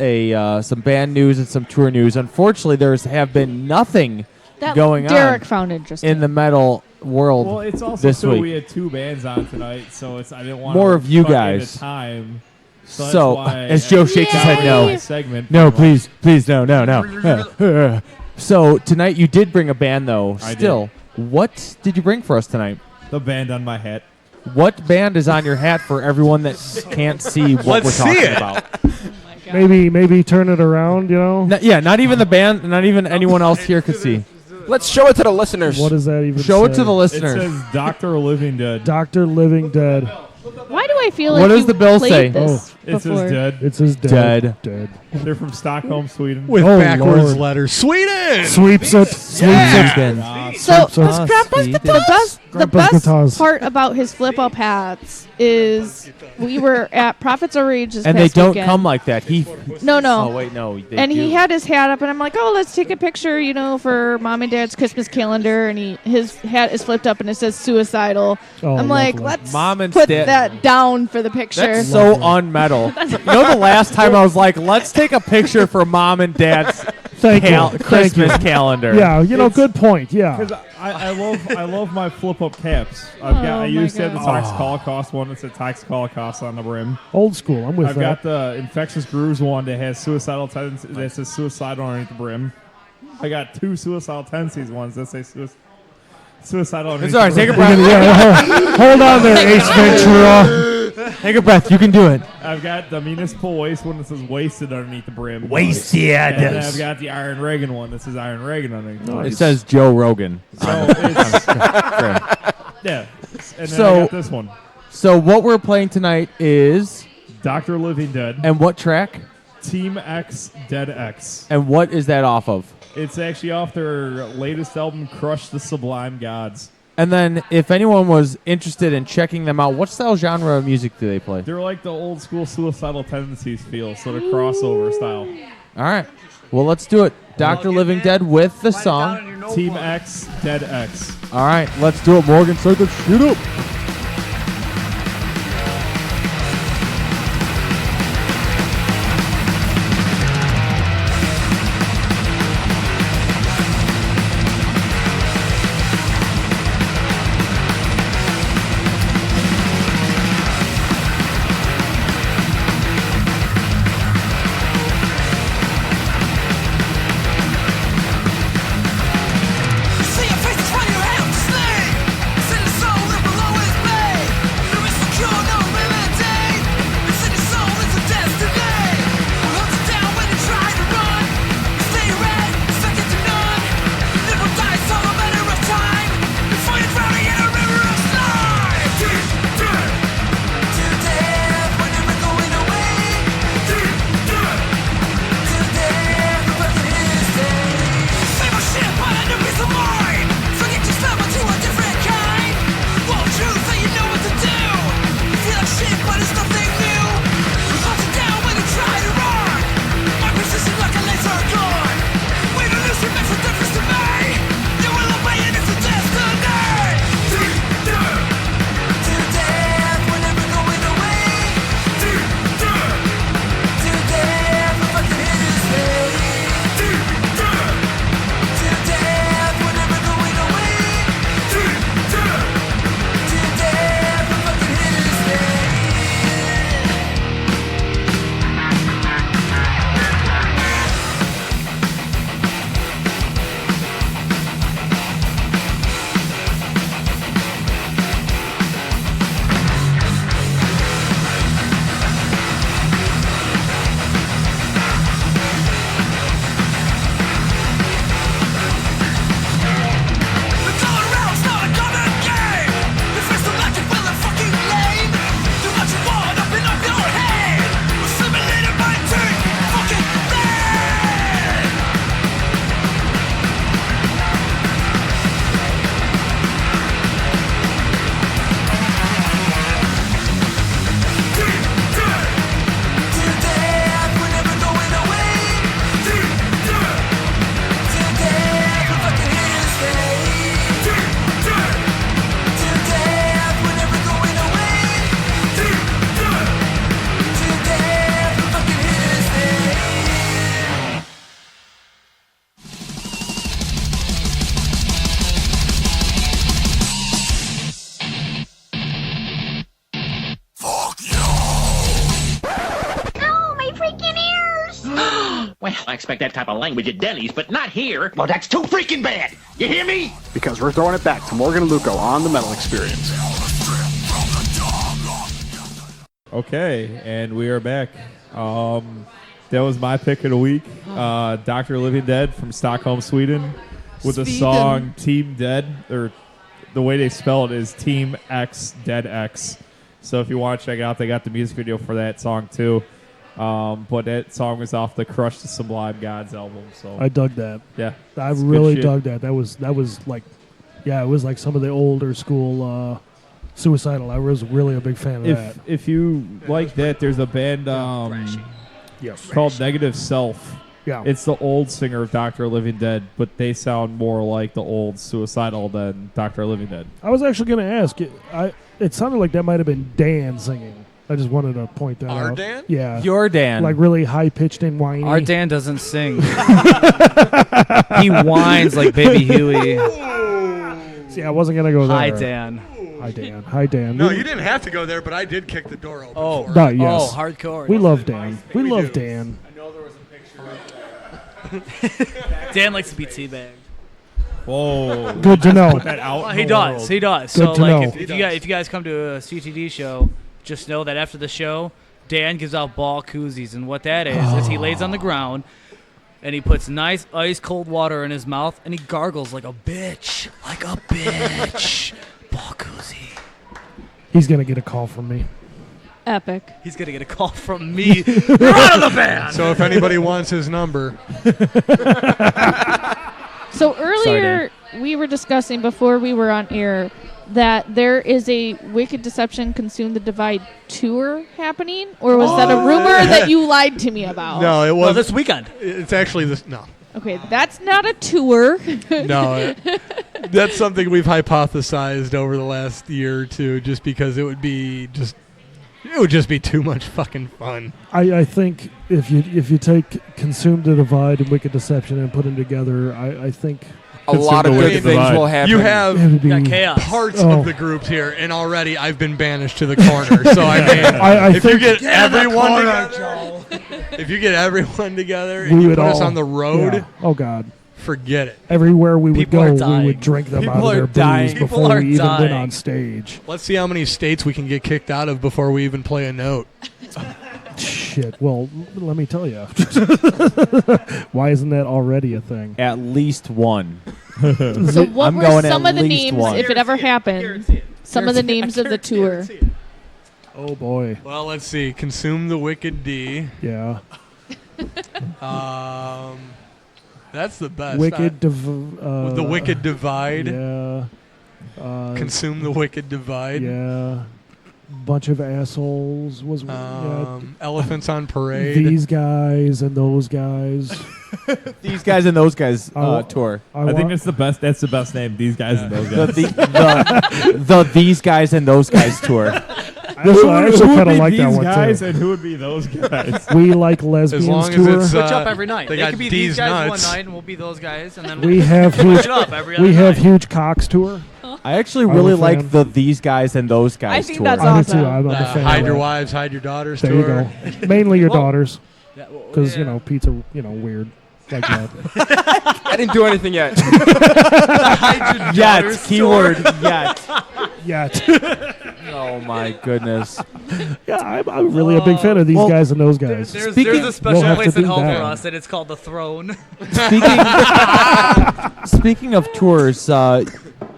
some band news and some tour news. Unfortunately, have been nothing That going Derek on found interesting. in the metal world Well, it's also this too, week. we had two bands on tonight, so I didn't want More of you cut guys. into time. So, that's So, why as Joe shakes his head, no. my segment No, pretty much. please, no. So tonight you did bring a band, though. I Still, what did you bring for us tonight? The band on my hat. What band is on your hat for everyone that can't see what Let's we're talking see it. about? Maybe turn it around. You know. Not even the band, not even anyone else here could see. Let's show it to the listeners. What does that even Show it say? to the It listeners. says Dr. Living Dead. Dr. Living Dead. Why do I feel like What does you the bill played say? this It before? says dead. It says Dead. Dead. They're from Stockholm, Sweden. With Oh, backwards Lord. letters. Sweden! Sweeps it. Sweeps it. So Sweeps it. the Grandpa's best guitars. part about his flip-up hats is we were at Prophets of Rage this And they past don't weekend. come like that. No. Oh wait, no. They And do. he had his hat up, and I'm like, oh, let's take a picture, for Mom and Dad's Christmas calendar. And his hat is flipped up, and it says suicidal. Oh, I'm like, lovely. let's Mom and put Dad- that down for the picture. That's so unmetal. The last time I was like, let's take a picture for Mom and Dad's Thank you. Thank Christmas you. calendar. Yeah, good point. Yeah. Because I love my flip up caps. I used to have the Toxic Holocaust one that said Toxic Holocaust on the brim. Old school. I'm with I've got that. the Infectious Grooves one that has suicidal tendencies that says suicidal underneath the brim. I got 2 suicidal tendencies ones that say suicidal underneath It's all right. the Take a brim. breath. Hold on there, Ace Ventura. Take a breath. You can do it. I've got the Municipal Waste one that says wasted underneath the brim. Wasted. And then I've got the Iron Reagan one that says Iron Reagan underneath the brim. It says Joe Rogan. So it's, yeah. And then So- I got this one. So what we're playing tonight is Dr. Living Dead. And what track? Team X Dead X. And what is that off of? It's actually off their latest album, Crush the Sublime Gods. And then if anyone was interested in checking them out, what style genre of music do they play? They're like the old school Suicidal Tendencies feel, so they're crossover style. All right. Well, let's do it. Dr. Living Dead with the song Team X Dead X. All right, let's do it. Morgan, start the shoot up. See your faces when you're out to sleep. Send the soul that will always be. There is no cure, no remedy. Send your soul into destiny. We'll hunt you down when you try to run. Stay red, second to none. Live or die, it's all a matter of time. Before you're drowning in a river of slime. To death, we're never going away. To death, we're fucking history. Save our shit, but I know peace of mind. Forget yourself into a different kind. Won't you say you know what to do? You feel like shit, but it's nothing new. We'll hunt you down when you try to run. My precision like a laser gun. Way to lose it makes a difference to me. You will obey and it's a destiny. To death, we're never going away. To death, we're fucking history. To death, we're never going away. To death, we're fucking history. The color round's not a common game. You face the magic with a fucking lame. Do what you want, open up your head. Assimilated by take fucking dead. To death, we're never going away. To death, we're fucking history. To death, we're never going away. To death, we're fucking history. Oh, my freaking ears! Well, I expect that type of language at Denny's, but not here. Well, that's too freaking bad. You hear me? Because we're throwing it back to Morgan and Luco on the Metal Experience. Okay, and we are back. That was my pick of the week. Dr. Living Dead from Stockholm, Sweden. with the song Team Dead, or the way they spell it is Team X Dead X. So if you want to check it out, they got the music video for that song too. But that song was off the Crush the Sublime Gods album. So I dug that. Yeah, I it's good really shit. dug that. That was like, yeah, it was like some of the older school Suicidal. I was really a big fan of that. If you like that, there's a band called Negative Self. Yeah. It's the old singer of Dr. Living Dead, but they sound more like the old Suicidal than Dr. Living Dead. I was actually going to ask. It sounded like that might have been Dan singing. I just wanted to point that Our out. Dan? Yeah. Your Dan. Like really high pitched and whiny. Our Dan doesn't sing. He whines like Baby Huey. See, I wasn't going to go there. Hi, Dan. Hi, Dan. Hi, Dan. No, you didn't have to go there, but I did kick the door open. Oh, for No, it. yes. Oh, hardcore. We love Dan. We love Dan. Dan likes to be teabagged. Whoa. Good to know. Put that out Well, in he the does. world. He does. Good So, to like, know. if you guys come to a CTD show, just know that after the show, Dan gives out ball koozies, and what that is he lays on the ground and he puts nice ice cold water in his mouth and he gargles like a bitch, ball koozie. He's going to get a call from me. Epic. He's gonna get a call from me. You're out of the band. So if anybody wants his number, So earlier we were discussing before we were on air that there is a Wicked Deception Consume the Divide tour happening, or was that a rumor that you lied to me about? no, it was Well, this weekend. It's actually this. No, Okay, that's not a tour. no, that's something we've hypothesized over the last year or two, just because it would just be too much fucking fun. I think if you take Consume the Divide and Wicked Deception and put them together, I think A lot of good things will happen. You have it would be Got chaos. parts Oh. of the group here, and already I've been banished to the corner. So I mean, I if you think- get Get in the everyone corner, together, if you get everyone together we and you would put us all- on the road, yeah. Oh God. forget it. Everywhere we would People are go, we dying. would drink them People out of are their dying. booze People before are we even went dying. on stage. Let's see how many states we can get kicked out of before we even play a note. Shit. Well, let me tell you. Why isn't that already a thing? At least one. So what I'm were going some at of the least names, one. if it ever happened, some of the names of the tour? Oh boy. Well, let's see. Consume the Wicked D. Yeah. That's the best. Wicked. The Wicked Divide. Yeah. Consume the Wicked Divide. Yeah. Bunch of assholes was yeah. Elephants on Parade. These guys and those guys. These guys and those guys I tour. I think that's the best. That's the best name. These guys and those guys. The these guys and those guys tour. I actually who would kind of be like that these one guys too. and who would be those guys? We like lesbians As long as tour. it's Switch up every night. they They got could be D's these guys nuts. one night, and we'll be those guys, and then We have switch huge. it up every other We have night. huge cocks tour. I actually I'm really a like fan. the these guys and those guys I think tour. that's I do too. awesome. I'm a fan of Hide your that. wives, hide your daughters There tour. you go. Mainly your Well, daughters, Yeah, well, because yeah. Pete's weird like that. I didn't do anything yet. Yet, keyword yet. Yet. Oh my goodness. Yeah, I'm really a big fan of these well, guys and those guys. There's Speaking- a special We'll have place to at do home that. for us, and it's called the Throne. Speaking of tours,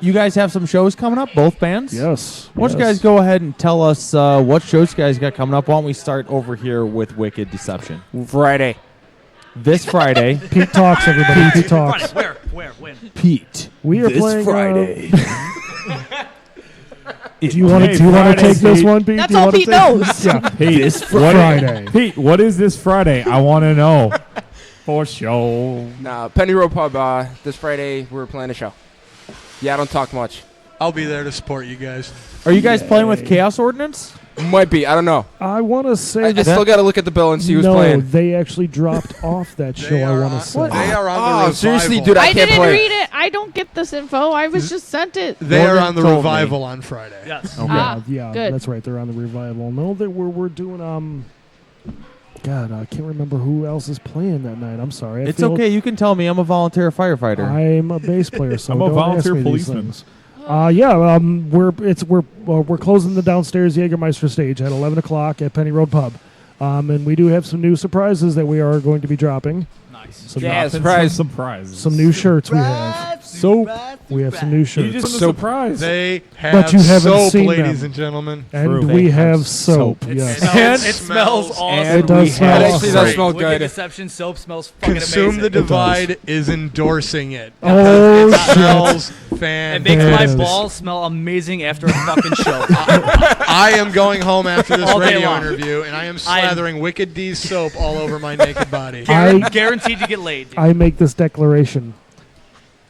you guys have some shows coming up, both bands? Yes. Why don't you yes. guys go ahead and tell us what shows you guys got coming up? Why don't we start over here with Wicked Deception? Friday. This Friday. Pete talks, everybody. Pete talks. Friday, where, when? Pete. We are this playing Friday. Do you want to Friday, take this Pete. one, Pete? That's Do you all wanna Pete take- knows. Yeah. Pete, This what- Friday. Pete, what is this Friday? I want to know. For show. Nah, Penny Road Pub. This Friday we're playing a show. Yeah, I don't talk much. I'll be there to support you guys. Are you guys playing with Chaos Ordinance? Might be. I don't know. I want to say I that still got to look at the bill and see who's no, playing. they actually dropped off that show. I want to say. They are on the Oh, revival. seriously, dude, I I can't didn't play. read it. I don't get this info. I was just sent it. They are Morgan on the told me. revival on Friday. Yes. Yeah, good. that's right. They're on the revival. No, we're doing God, I can't remember who else is playing that night. I'm sorry. I It's feel okay. You can tell me. I'm a volunteer firefighter. I'm a bass player, so I'm a don't volunteer ask me these policeman. things. We're closing the downstairs Jägermeister stage at 11 o'clock at Penny Road Pub, and we do have some new surprises that we are going to be dropping. Nice. Some, Yeah, Some surprise. surprises. some new shirts we have. Soap. We have some new shirts. You just surprise. They have But you haven't soap, seen ladies them. and gentlemen. And True. we They have have soap. soap. Yes. And It smells awesome. It does smell It actually does smell Wicked good. Deception soap smells fucking Consume amazing. the Divide is endorsing it. Oh, It shit. smells It fantastic. makes my Yes. balls smell amazing after a fucking show. I am going home after this All day radio long. interview, and I am I am- slathering Wicked D's soap all over my naked body. Guaranteed to get laid. Dude. I make this declaration.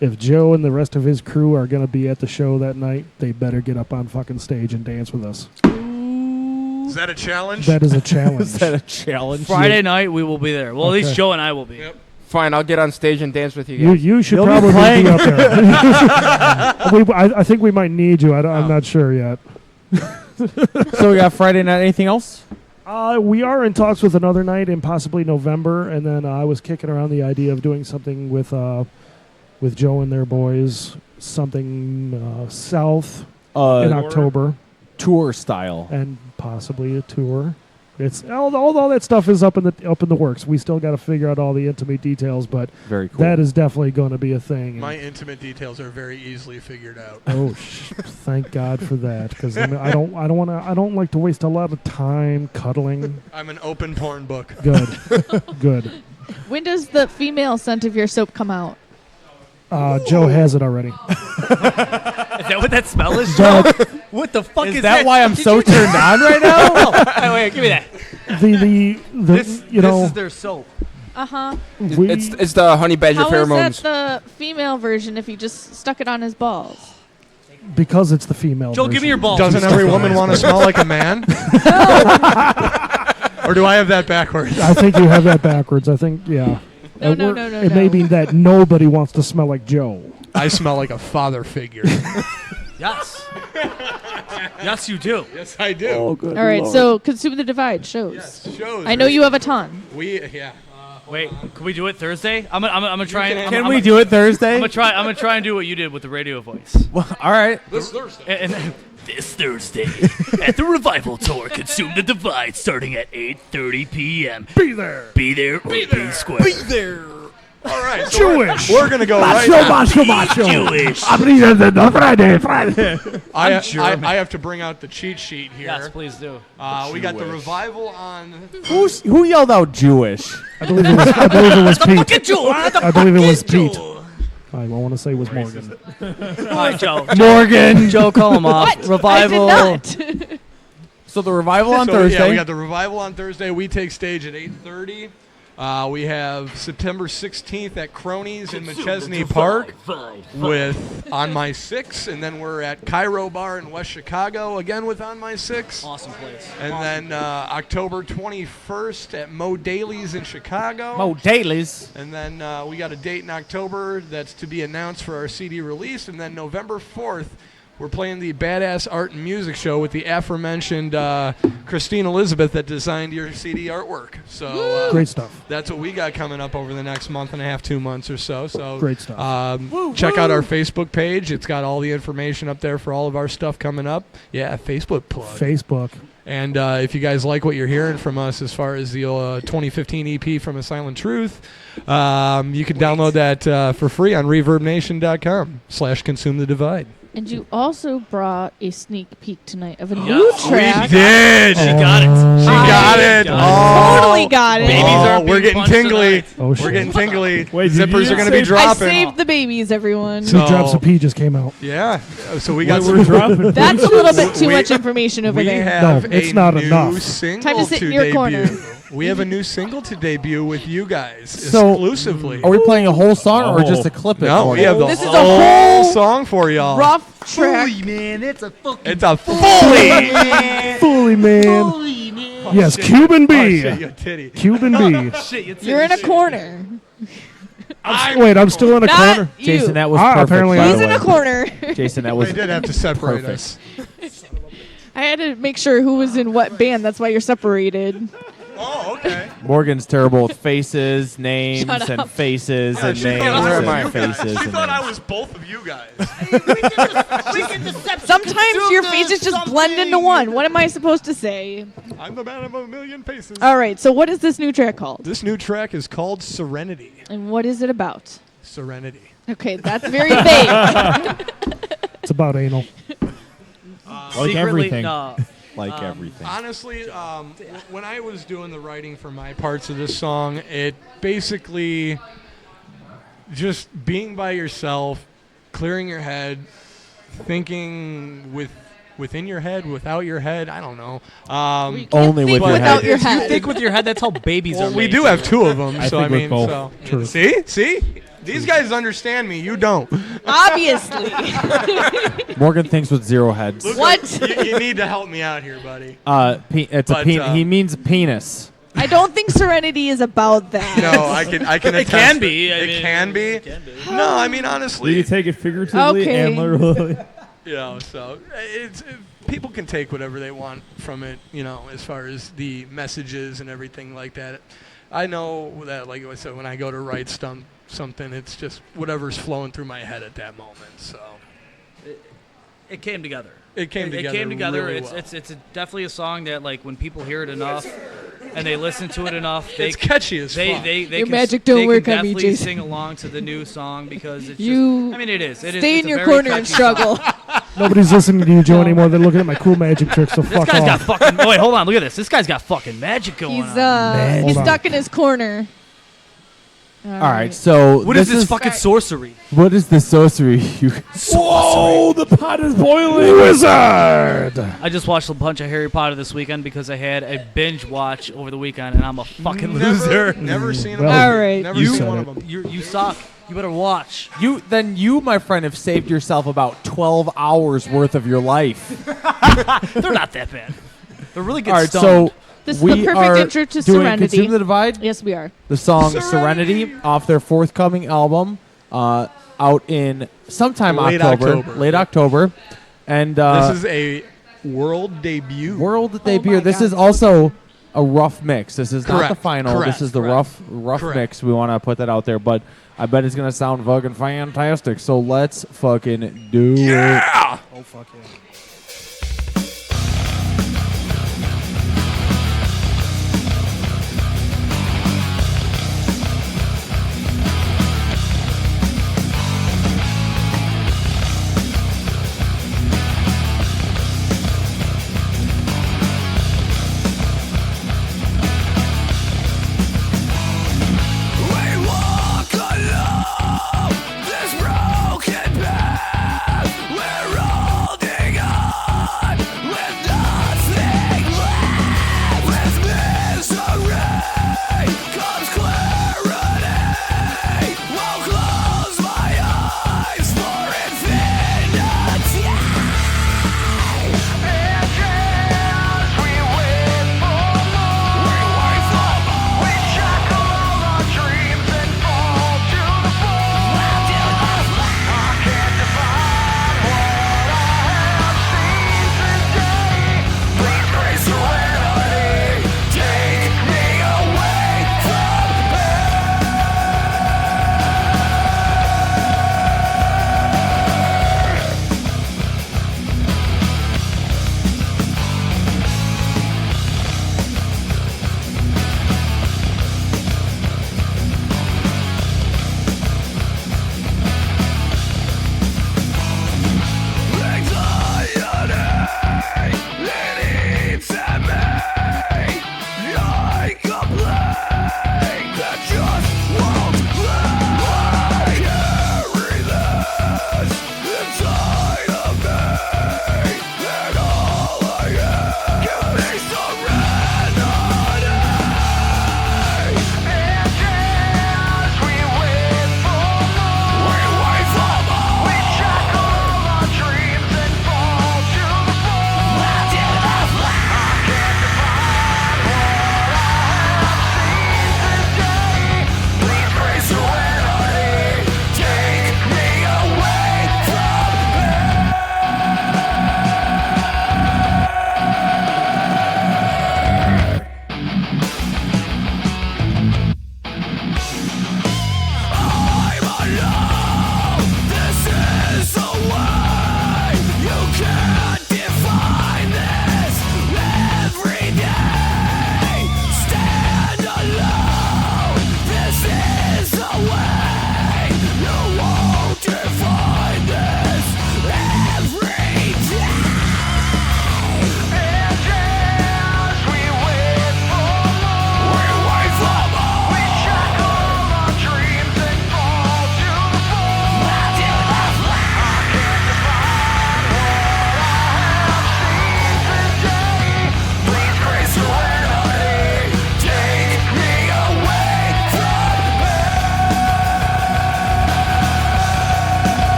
If Joe and the rest of his crew are going to be at the show that night, they better get up on fucking stage and dance with us. Is that a challenge? That is a challenge. Is that a challenge? Friday night we will be there. Well, at least Okay. Joe and I will be. Yep. Fine, I'll get on stage and dance with you You, guys. you should You'll be probably playing. be up there. I think we might need you. I'm not sure yet. So we got Friday night. Anything else? We are in talks with another night in possibly November, and then I was kicking around the idea of doing something with Joe and their boys, something south in October, Tour style. and possibly a tour. It's all that stuff is up in the works. We still got to figure out all the intimate details, but Very cool. that is definitely going to be a thing. My intimate details are very easily figured out. Oh, thank God for that, because I don't like to waste a lot of time cuddling. I'm an open porn book. Good, good. When does the female scent of your soap come out? Joe has it already. Is that what that smell is, Joe? Joe? What the fuck is Is that why I'm so turned on right now? Hey, wait, give me that. This is their soap. Uh-huh. It's the honey badger How is pheromones. that the female version if you just stuck it on his balls? Because it's the female. Joe, give me your balls. Doesn't every woman want to smell like a man? Or do I have that backwards? I think you have that backwards. I think, yeah. No, It may be that nobody wants to smell like Joe. I smell like a father figure. Yes. Yes, you do. Yes, I do. Oh, good All right, Lord. so Consume the Divide shows. Yes, shows. I know you have a ton. Yeah. Wait, can we do it Thursday? I'm gonna try. Can we do it Thursday? I'm gonna try and do what you did with the radio voice. Well, all right. This Thursday. And this Thursday at the Revival Tour, Consume the Divide, starting at 8:30 p.m. Be there. Be there or be square. Be there. All right. So Jewish. We're going to go right Macho. Jewish. Friday. I have to bring out the cheat sheet here. Yes, please do. We got the Revival on... Who yelled out Jewish? I believe it was Pete. Fucking Jew. I believe it was Pete. I want to say it was Morgan. All right, Joe. Morgan. Joe, call him off. What? Revival. I did not. So the revival on So, Thursday. Yeah, we got the Revival on Thursday. We take stage at 8:30. We have September 16th at Cronies in McChesney Park with On My Six, and then we're at Cairo Bar in West Chicago again with On My Six. Awesome place. And then October 21st at Mo Daly's in Chicago. Mo Daly's. And then we got a date in October that's to be announced for our CD release. And then November 4th, we're playing the Badass Art and Music Show with the aforementioned Christine Elizabeth that designed your CD artwork. So Great stuff. that's what we got coming up over the next month and a half, 2 months or so. So Great stuff. Check out our Facebook page. It's got all the information up there for all of our stuff coming up. Yeah, Facebook plug. Facebook. And if you guys like what you're hearing from us as far as the 2015 EP from A Silent Truth, you can download that for free on ReverbNation.com/Consume the Divide. And you also brought a sneak peek tonight of a new We track. did. She got it. She got it. Totally got it. Babies are we're being getting punched tingly. tonight. Oh, shit. We're getting tingly. Wait, did Zippers you are going to be say- I dropping. saved the babies, everyone. So- Two Drops of Pee just came out. Yeah. So we got We're dropping. That's a little bit too We- much information over We there. have No, it's a not new enough. single Time to sit in to your debut. corner. We have a new single to debut with you guys So, exclusively. Are we playing a whole song or Oh. just a clip? No, we Morgan? have the This is a whole whole song for y'all. Rough track. man, it's a fucking It's a fully. Fully, man. Yes, Cuban Oh, B. shit, you titty. Cuban B. shit. You're in a corner. Wait, I'm still in a Not corner. you. Jason, that was Ah, perfect. apparently by I the He's in way. a corner. Jason, that was They did have to separate perfect. us. I had to make sure who was in what band. That's why you're separated. Oh, okay. Morgan's terrible with faces, names, Shut and up. faces, and She names, thought I was and you guys. faces. She and thought I names. was both of you guys. Sometimes your faces just blend into one. What am I supposed to say? I'm the man of a million faces. All right, so what is this new track called? This new track is called Serenity. And what is it about? Serenity. Okay, that's very vague. It's about anal. Like everything. Like everything. Honestly, when I was doing the writing for my parts of this song, it basically just being by yourself, clearing your head, thinking within your head, without your head. I don't know. Only with your head. If you think with your head, that's how babies are We made. do have two of them, I so think I mean, with so both. True. see, these guys understand me. You don't. Obviously. Morgan thinks with zero heads. What? You need to help me out here, buddy. It's But, he means penis. I don't think Serenity is about that. No, I can. It attest can that- be. It can be. No, I mean honestly. You take it figuratively Okay. and literally. So people can take whatever they want from it, as far as the messages and everything like that. I know that, like I said, when I go to write something, it's just whatever's flowing through my head at that moment. So It came together. It came together. It came together. Really it's well. it's definitely a song that, like, when people hear it enough and they listen to it enough, It's catchy as fuck. They Your can, magic don't they work can on me, definitely Jason. sing along to the new song because it's You just. I mean, it is. It is. Stay it's in a your very corner and catchy struggle. song. Nobody's listening to you, Joe, anymore. They're looking at my cool magic tricks, so This fuck guy's got off. fucking. Oh, wait, hold on. Look at this. This guy's got fucking magic going He's on. he's Hold on. stuck in his corner. All right, so What is this fucking sorcery? What is the sorcery? Whoa, the pot is boiling. Wizard! I just watched a bunch of Harry Potter this weekend because I had a binge watch over the weekend, and I'm a fucking loser. Never seen Well, them. All right. Never you seen said one it. of them. You suck. You better watch. You, my friend, have saved yourself about 12 hours worth of your life. They're not that bad. They're really good. All right, stoned. so This is we the perfect are intro to doing Serenity. Consume the Divide. Yes, we are. The song Serenity off their forthcoming album, out in sometime Late October, October. late October, and This is a world debut. world debut. This is also a rough mix. This is not the Correct, final. correct, This is the correct. rough Correct. mix. We want to put that out there, but I bet it's gonna sound fucking fantastic. So let's fucking do it. Oh fuck yeah. We walk along this broken path. We're holding on with nothing left. With misery comes clarity. Won't close my eyes for infinity. And as we wait for more, we shackle all our dreams and fall to the floor.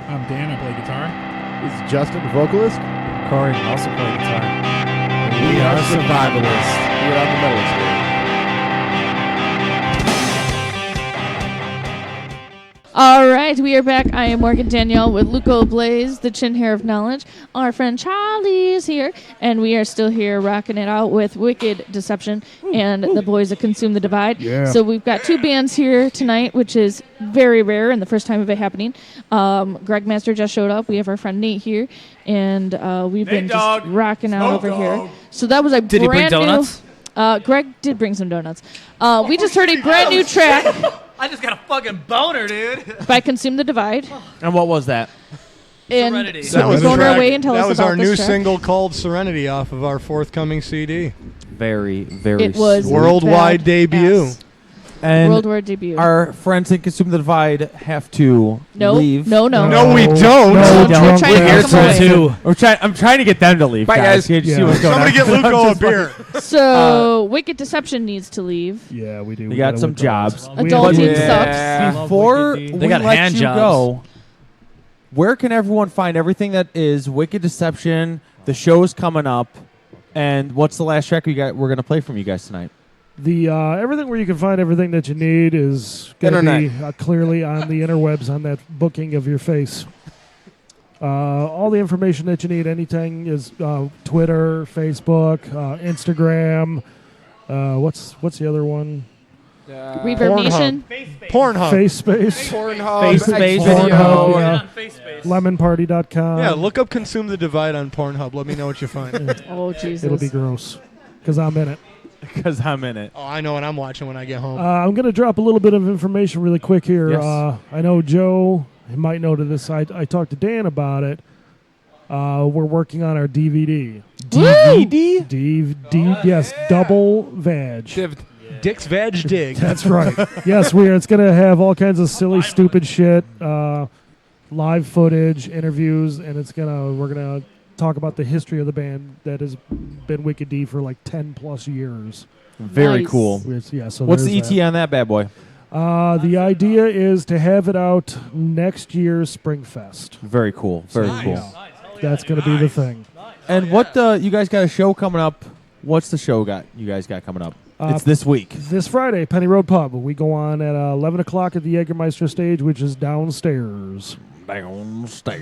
I'm Dan. I play guitar. Is Justin the vocalist? Corey also play guitar. We are survivalists. Here on the Metal Experience. All right, we are back. I am Morgan Danielle with Luco Blaze, the chin hair of knowledge. Our friend Charlie is here, and we are still here rocking it out with Wicked Deception and the boys that Consume the Divide. Yeah. So we've got two bands here tonight, which is very rare and the first time of it happening. Greg Master just showed up. We have our friend Nate here, and we've been just rocking out over here. So that was a Did he bring brand new. donuts? Greg did bring some donuts. We just heard a brand new track I just got a fucking boner, dude. by Consume the Divide. And what was that? And Serenity. so we're going our way and tell that us was about our this new track. single called Serenity off of our forthcoming CD. Very, very It was sweet. Worldwide debut. And Worldwide debut. our friends in Consume the Divide have to leave. No. No, we don't. No, We're drunk trying to get assholes. them away. I'm trying to get them to leave. Bye, guys. You see Yeah. what's going Somebody on. get Luco I'm a just beer. So Wicked Deception needs to leave. Yeah, we do. You got some jobs. Adulting Yeah. sucks. Before They we got let hand you jobs. go, where can everyone find everything that is Wicked Deception? The show's coming up, and what's the last track we're going to play from you guys tonight? The everything where you can find everything that you need is going to be clearly on the interwebs on that booking of your face. All the information that you need, anything is Twitter, Facebook, Instagram. What's the other one? Reverb Nation. Pornhub. FaceSpace. Pornhub. FaceSpace. Pornhub, Video. yeah. LemonParty.com. Yeah, look up Consume the Divide on Pornhub. Let me know what you find. Oh, Jesus. It'll be gross because I'm in it. Because I'm in it. Oh, I know what I'm watching when I get home. I'm going to drop a little bit of information really quick here. Yes. I know Joe might know to this. I talked to Dan about it. We're working on our DVD. DVD? Yes, double vag. Dick's Vag Dig. That's right. Yes, we are. It's going to have all kinds of silly, stupid shit, live footage, interviews, and we're going to talk about the history of the band that has been Wicked D for like 10 plus years. Very Nice. cool. Yeah, so What's there's the ET on that bad boy? The idea is to have it out next year's Springfest. Very cool. Very cool. That's going to be the thing. And what you guys got a show coming up? What's the show you guys got coming up? It's this week. This Friday, Penny Road Pub. We go on at 11 o'clock at the Jägermeister stage, which is downstairs.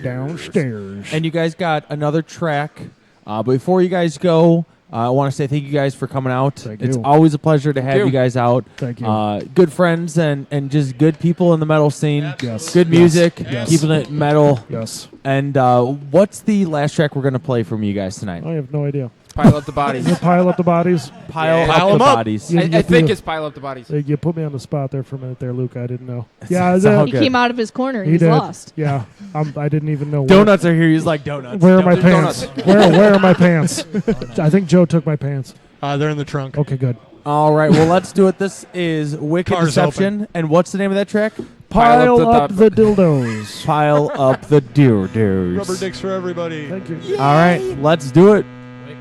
Downstairs. And you guys got another track. But before you guys go, I want to say thank you guys for coming out. Thank It's you. always a pleasure to have you guys out. Thank you. Good friends and just good people in the metal scene. Yes. Good music. Yes. Keeping it metal. Yes. And what's the last track we're going to play from you guys tonight? I have no idea. Pile up the bodies. You pile up the bodies. Pile Pile up the them up. bodies. You- I you think do- it's pile up the bodies. You put me on the spot there for a minute there, Luke. I didn't know. It's Yeah, all He good. came out of his corner. he He's did. lost. Yeah, I didn't even know. Donuts are here. He's like donuts. Where are my There's pants? donuts. Where are my pants? I think Joe took my pants. They're in the trunk. Okay, good. All right. Well, let's do it. This is Wicked Car's Deception. And what's the name of that track? Pile up up the the dildos. Pile up the doo-doos. Rubber dicks for everybody. Thank you. All right. Let's do it. Thank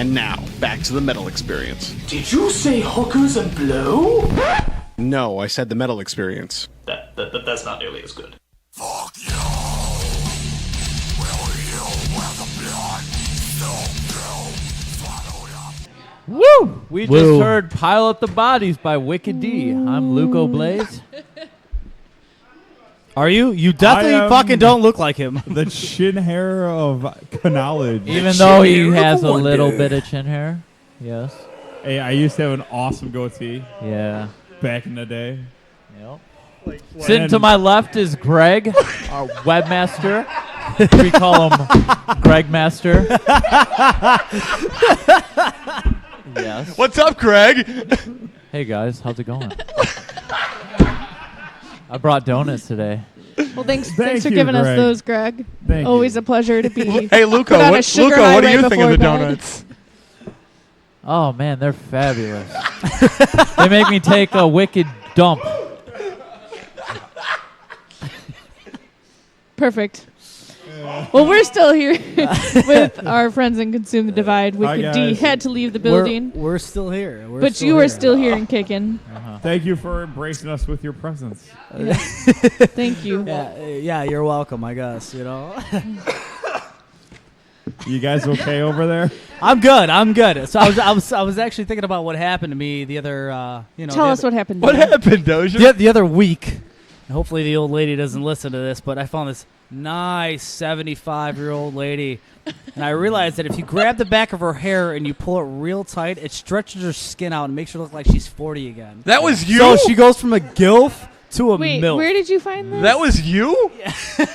And now, back to the metal experience. Did you say hookers and blow? No, I said the metal experience. That's not nearly as good. Woo! We Woo. just heard Pile Up the Bodies by Wicked D. I'm Luco Blaze. Are you? You definitely I am fucking don't look like him. The chin hair of knowledge. Even though he has a little bit of chin hair. Yes. Hey, I used to have an awesome goatee. Yeah. Back in the day. Yep. Sitting to my left is Greg, our webmaster. We call him Greg Master. Yes. What's up, Greg? Hey guys, how's it going? I brought donuts today. Well, thanks Thank for you, giving us Greg. those, Greg. Thank Always a pleasure to be. Hey, Luco, put on a what, sugar Luco, high what do right you think of before the bed. donuts? Oh man, they're fabulous. They make me take a wicked dump. Perfect. Well, we're still here with our friends in Consume the Divide. Wicked D guys. had to leave the building, We're still here. but you are still here and kicking. Thank you for embracing us with your presence. Thank you. Yeah, you're welcome, I guess, you know. You guys okay over there? I'm good. So I was actually thinking about what happened to me the other Tell us what happened. What to you. happened, Doja? the other week. Hopefully the old lady doesn't listen to this, but I found this nice 75-year-old lady, and I realized that if you grab the back of her hair and you pull it real tight, it stretches her skin out and makes her look like she's 40 again. That was you? So she goes from a gilf to a Wait, milf. where did you find this? That was you?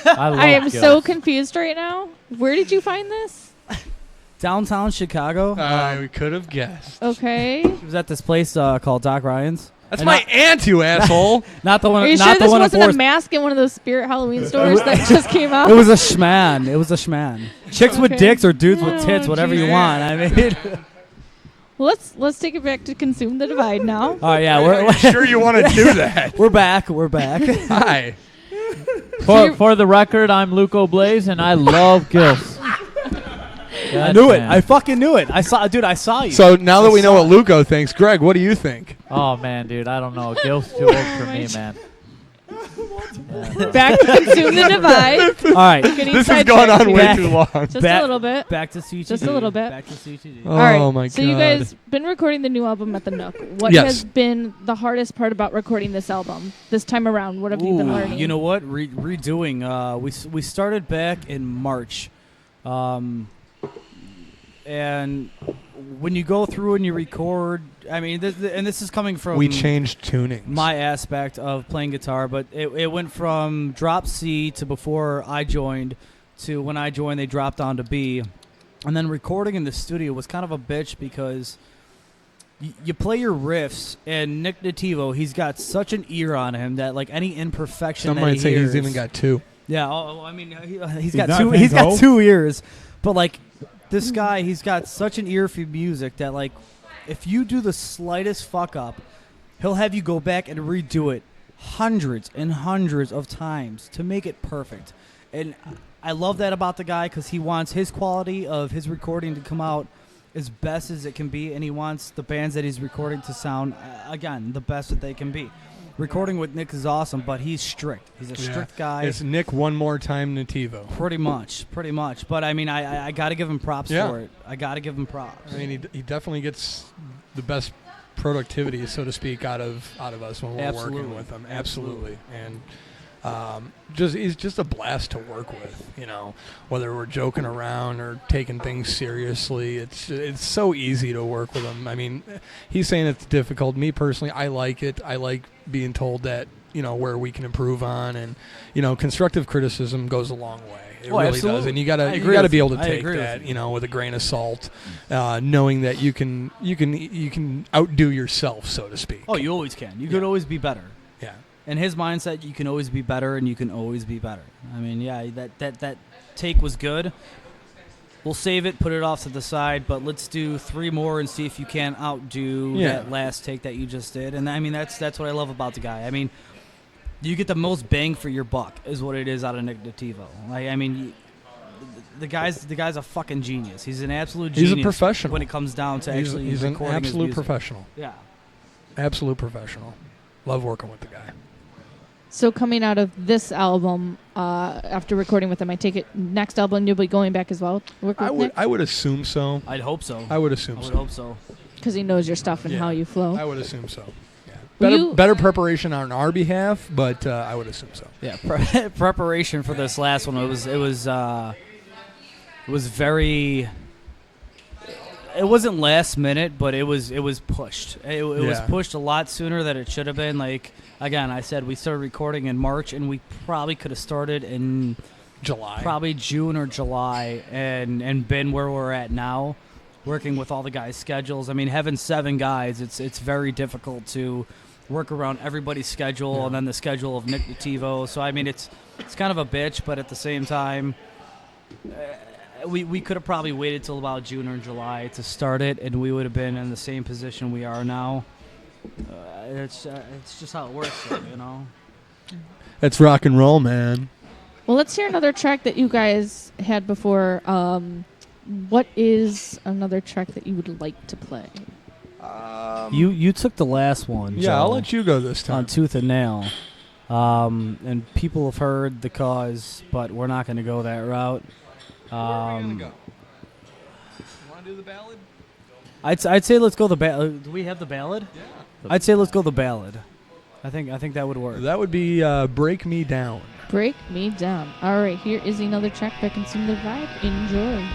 I am so confused right now. Where did you find this? Downtown Chicago. I could have guessed. Okay. She was at this place called Doc Ryan's. That's my aunt, you asshole. Not the one. Are you not sure the this one wasn't in a Forest- mask in one of those Spirit Halloween stores that just came out? It was a schman. Chicks with dicks or dudes with tits, whatever you Jesus. want. I mean, Well, let's take it back to Consume the Divide now. all right, yeah, we're Sure you want to do that? we're back. We're back. Hi. For the record, I'm Luco Blaze, and I love gilfs. I knew it. I fucking knew it. I saw you. So now that we know what Luco thinks, Greg, what do you think? Oh man, dude, I don't know. Gilf's too old for me, man. Back to Consume the Divide. All right, Getting This is sidetracked going on here. way too long. Just a little bit. Back to CTD. Just a little bit. Back to CTD. Oh, All right. my So you God. guys been recording the new album at the Nook. What Yes. has been the hardest part about recording this album this time around? What have you been learning? You know what? Redoing. We started back in March, and when you go through and you record, I mean, this is coming from We changed tunings. my aspect of playing guitar, but it went from drop C to before I joined to when I joined they dropped down to B, and then recording in the studio was kind of a bitch because you play your riffs, and Nick Nativo, he's got such an ear on him that like any imperfection Some that might he say hears, he's even got two. yeah, I mean he's not got two. Van He's got Gogh? 2 ears, but like this guy, he's got such an ear for music that like if you do the slightest fuck up, he'll have you go back and redo it hundreds and hundreds of times to make it perfect. And I love that about the guy because he wants his quality of his recording to come out as best as it can be, and he wants the bands that he's recording to sound again the best that they can be. Recording with Nick is awesome, but he's strict. He's a strict guy. It's Nick one more time Nativo. Pretty much. But I mean, I got to give him props Yeah. for it. I got to give him props. I mean, he definitely gets the best productivity, so to speak, out of us when we're Absolutely. working with him. Absolutely. And he's just a blast to work with. You know, whether we're joking around or taking things seriously, it's so easy to work with him. I mean, he's saying it's difficult. Me personally, I like it. I like being told that, you know, where we can improve on, and, you know, constructive criticism goes a long way. It really absolutely. does, and you I gotta agree with be able you. to I take agree with that, you. you know, with a grain of salt, knowing that you can outdo yourself, so to speak. Oh, you always can. You could always be better. Yeah. In his mindset, you can always be better, and you can always be better. I mean, yeah, that take was good. We'll save it, put it off to the side, but let's do 3 more and see if you can outdo that last take that you just did. And I mean, that's what I love about the guy. I mean, you get the most bang for your buck, is what it is out of Nick Nativo. I mean, the guy's a fucking genius. He's an absolute He's genius. a professional when it comes down to He's actually he's an recording his absolute music. professional. Yeah. Absolute professional. Love working with the guy. So coming out of this album, after recording with him, I take it next album you'll be going back as well. Work with I would assume so. I'd hope so. I would assume I would so. hope so. Because he knows your stuff and Yeah. how you flow. I would assume so. Will Better preparation on our behalf, but I would assume so. Yeah, preparation for this last one. It was very. It wasn't last minute, but it was pushed. It was pushed a lot sooner than it should have been. Like again, I said we started recording in March, and we probably could have started in July, probably June or July, and been where we're at now, working with all the guys' schedules. I mean, having 7 guys, it's very difficult to work around everybody's schedule and then the schedule of Nick Nativo. So I mean, it's kind of a bitch, but at the same time, we could have probably waited till about June or July to start it, and we would have been in the same position we are now. It's just how it works, you know. It's rock and roll, man. Well, let's hear another track that you guys had before. What is another track that you would like to play? You took the last one. Yeah, Joe, I'll let you go this time. on Tooth and Nail, and people have heard the cause, but we're not going to go that route. Where are we gonna go? You want to do the ballad? I'd say let's go the ballad. Do we have the ballad? Yeah. I'd say let's go the ballad. I think that would work. That would be "Break Me Down." Break Me Down. All right, here is another track by Consume the Vibe. Enjoy. Break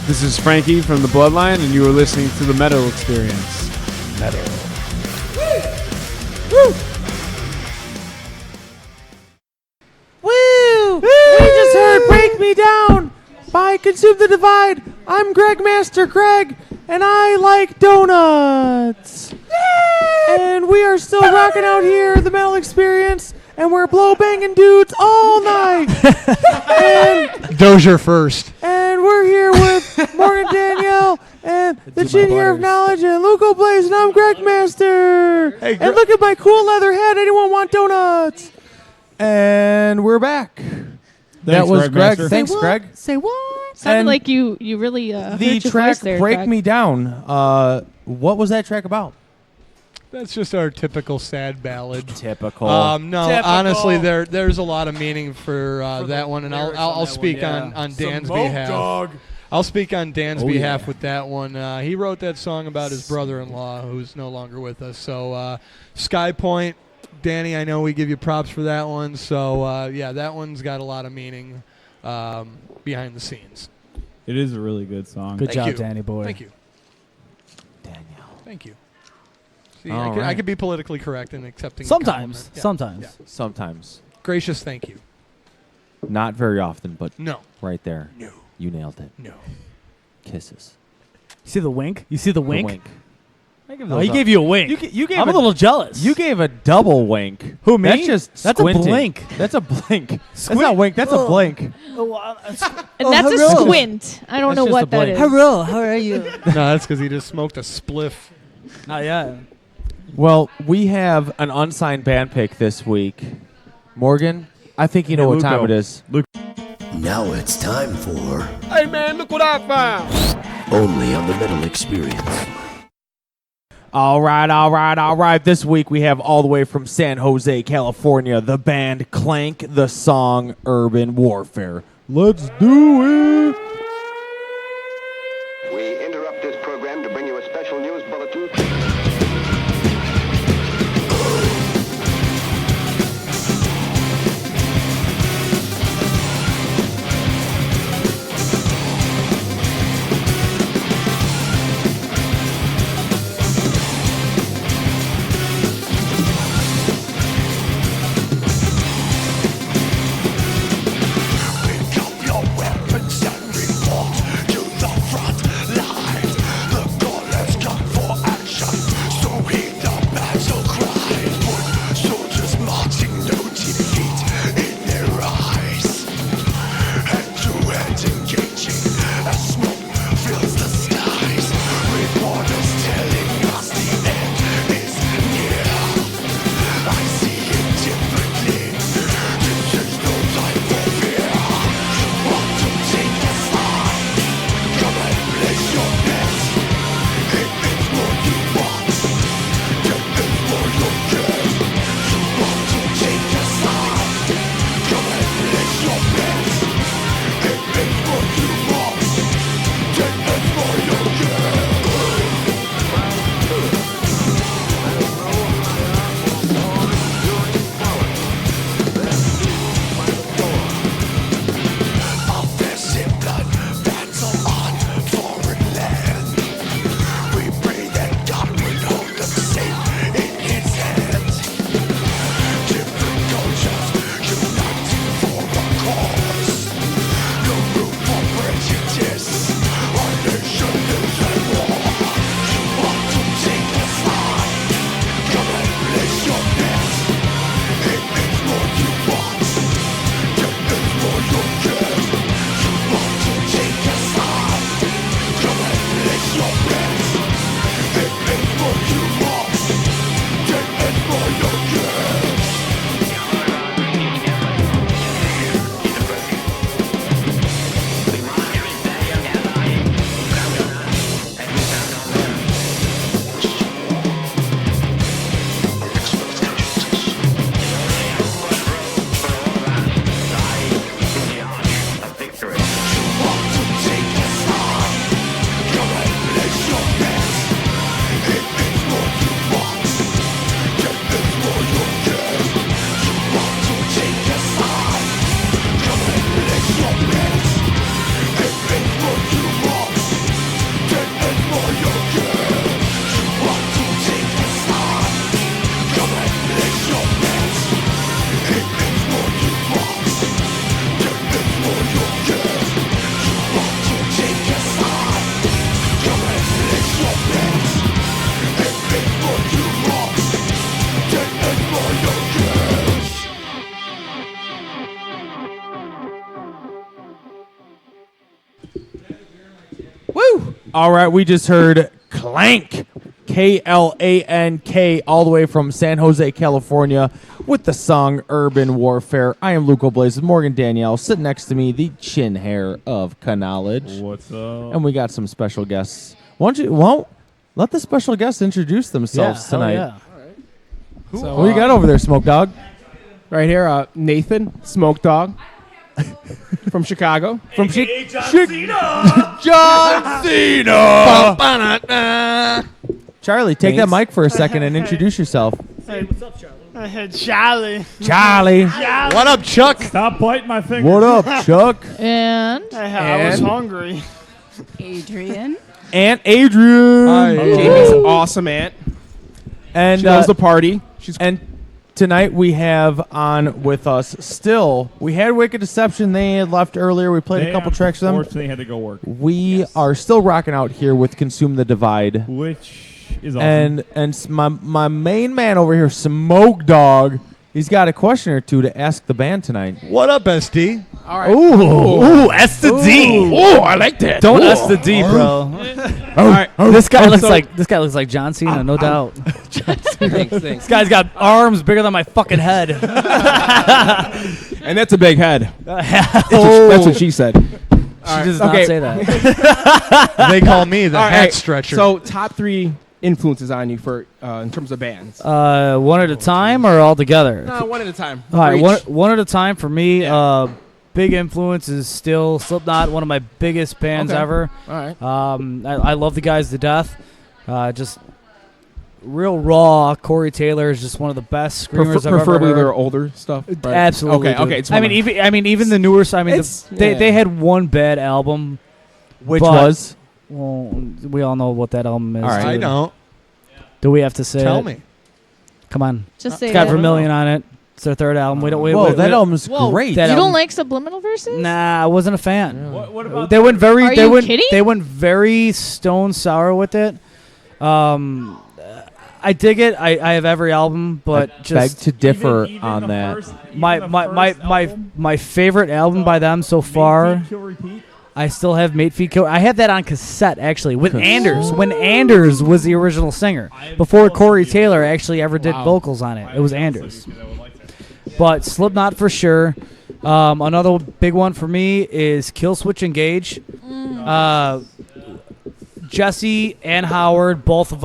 This is Frankie from The Bloodline, and you are listening to The Metal Experience. Metal. Woo! We just heard Break Me Down by Consume the Divide. I'm Greg Master Greg, and I like donuts. And we are still rocking out here, the Metal Experience, and we're blow banging dudes all night. and, Dozier first. and we're here with Morgan Danielle and the Chin here of Knowledge and Luco Blaze, and I'm Greg Master. And look at my cool leather head. Anyone want donuts? And we're back. That was Greg Greg. Master. Thanks, Say what? Greg. Say what? Sounded And like you really The hurt your track voice there, Break Greg. Me Down. What was that track about? That's just our typical sad ballad. Typical. No, Typical. honestly, there's a lot of meaning for that one, and I'll speak on Dan's behalf. I'll speak on Dan's behalf with that one. He wrote that song about his brother-in-law, who's no longer with us. So, Sky Point, Danny, I know we give you props for that one. So, yeah, that one's got a lot of meaning behind the scenes. It is a really good song. Good Thank job, you. Danny boy. Thank you. Danielle. Thank you. See, All I right. could be politically correct in accepting. Sometimes. Yeah. Sometimes. Yeah. Sometimes. Gracious, thank you. Not very often, but No. right there. No. You nailed it. No. Kisses. You see the wink? You see the wink? wink. I give Oh, those he up. gave you a wink. You gave I'm a little jealous. You gave a double wink. Who, me? That's just That's a squinting. blink. That's a blink. That's not wink. That's a Oh. blink. And that's a hello. squint. I don't That's know just a what that blink. is. Hello, how are you? No, that's because he just smoked a spliff. Not yet. Well, we have an unsigned band pick this week. Morgan, I think you know what time it is. Now it's time for Hey man, look what I found. Only on the Metal Experience. All right. This week we have all the way from San Jose, California, the band Clank, the song Urban Warfare. Let's do it. We interrupt this program to bring you a special news bulletin. Your weapons and All right, we just heard Clank, K-L-A-N-K, all the way from San Jose, California, with the song Urban Warfare. I am Luco Blaze with Morgan Danielle. Sitting next to me, the chin hair of Knowledge. What's up? And we got some special guests. Why don't you, let the special guests introduce themselves tonight. Yeah. So, what do you got over there, Smoke Dog? Right here, Nathan, Smoke Dog, from Chicago. From John Cena! Charlie, take Thanks. that mic for a second and introduce yourself. Hey, what's up, Charlie? Charlie. Charlie. What up, Chuck? Stop biting my finger. What up, Chuck? And I was hungry. Adrian. Aunt Adrian. Hi. Jamie's awesome aunt. And She loves the party. And tonight we have on with us still. We had Wicked Deception. They had left earlier. We played a couple tracks with them. Unfortunately, had to go work. We are still rocking out here with Consume the Divide. Which is awesome. And my main man over here, Smoke Dog, he's got a question or two to ask the band tonight. What up, SD? All right. Ooh, S to D. Oh, I like that. Don't Ooh. S to D, bro. All right. This guy looks like John Cena, no doubt. Thanks. This guy's got arms bigger than my fucking head. And that's a big head. That's what she said. She does not say that. They call me the All hat right. stretcher. So, top 3 influences on you for in terms of bands. One at a time or all together? No, one at a time. All right, For each. one at a time for me. Big influence is still Slipknot, one of my biggest bands Okay. ever. All right. I love the guys to death. Just real raw. Corey Taylor is just one of the best screamers I've ever Preferably heard. their older stuff. Right? Absolutely. Okay. dude. Okay. It's I mean, even the newer side. I mean, they had one bad album, Which but- was? Well, we all know what that album is. All right. I dude. don't. Do we have to say Tell it? me. Come on. just say It's got that. Vermilion on it. It's their third album. We don't. Whoa, that album's great. that You album- don't like Subliminal Verses? Nah, I wasn't a fan. What about They went very. Are they you went. kidding? They went very stone sour with it. I dig it. I have every album, but I beg just to differ even on the that. first- even my the my first my album? my favorite album by them so Main far. Feed, Kill, Repeat? I still have Mate Feet Kill. I have that on cassette actually with Anders when Anders was the original singer before Corey Taylor actually ever did vocals on it. It was Anders. But Slipknot for sure. Another big one for me is Killswitch Engage. Jesse and Howard, both of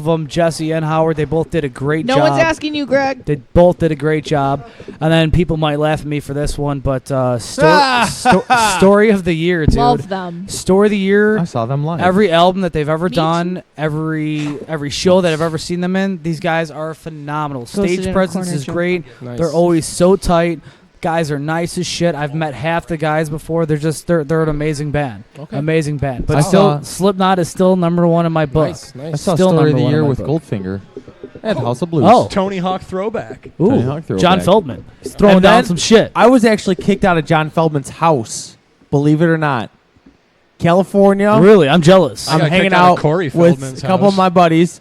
them. Jesse and Howard, they both did a great No job. one's asking you, Greg. They both did a great job. And then people might laugh at me for this one, but Story of the Year, dude. Love them. Story of the Year. I saw them live. Every album that they've ever Me done, every show that I've ever seen them in, these guys are phenomenal. Go sit in Stage a presence corner, is Joe. great. Nice. They're always so tight. Guys are nice as shit. I've met half the guys before. They're an amazing band. Okay. Amazing band. But I still, saw- Slipknot is still number one in my book. Nice. I saw Still Story of number the one Year in my with book. Goldfinger at House of Blues. Oh. Tony Hawk throwback. Ooh, Tony Hawk throwback. John Feldman. He's throwing And down then some shit. I was actually kicked out of John Feldman's house, believe it or not. California. Really, I'm jealous. I I'm got hanging kicked out of out Corey with Feldman's a couple of house. my buddies,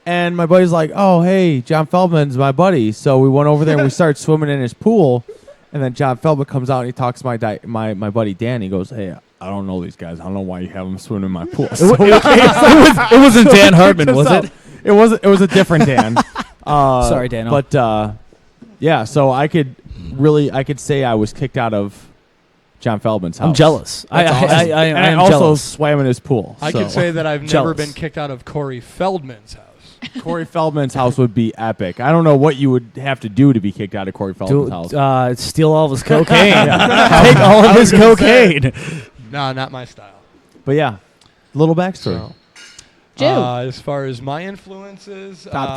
and my buddy's like, "Oh, hey, John Feldman's my buddy." So we went over there and we started swimming in his pool, and then John Feldman comes out and he talks to my buddy Dan. He goes, "Hey, I don't know these guys. I don't know why you have them swimming in my pool." It wasn't Dan Hartman, was it? It was a different Dan. Sorry, Dano. But yeah, so I could say I was kicked out of John Feldman's house. I'm jealous. I And I am also jealous. swam in his pool. I so. could say that I've never Jealous. been kicked out of Corey Feldman's house. Corey Feldman's house would be epic. I don't know what you would have to do to be kicked out of Corey Feldman's house. Steal all of his cocaine. Take all of his cocaine. Nah, not my style. But yeah, little backstory. So, Joe. as far as my influences, Top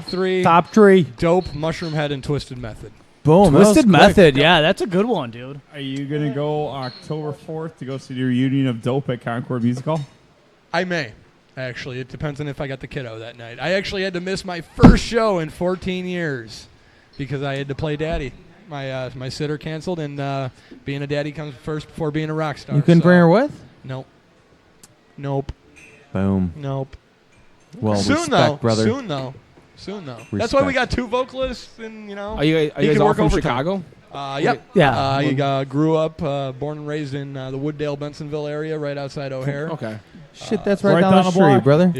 three. Top tree. Dope, Mushroomhead, and Twisted Method. Boom. that was Twisted quick. Method. Yeah, that's a good one, dude. Are you going to go October 4th to go see the reunion of Dope at Concord Music Hall? I may. Actually, it depends on if I got the kiddo that night. I actually had to miss my first show in 14 years because I had to play daddy. My sitter canceled, and being a daddy comes first before being a rock star. You couldn't so- bring her with? Nope. Boom. Nope. Well, Soon respect, though. brother. Soon though. That's why we Respect. got two vocalists, and Are you he guys can all work from overtime. Chicago? Yep. Yeah. He grew up, born and raised in the Wooddale, Bensonville area, right outside O'Hare. Okay. Shit, that's right down the street, brother.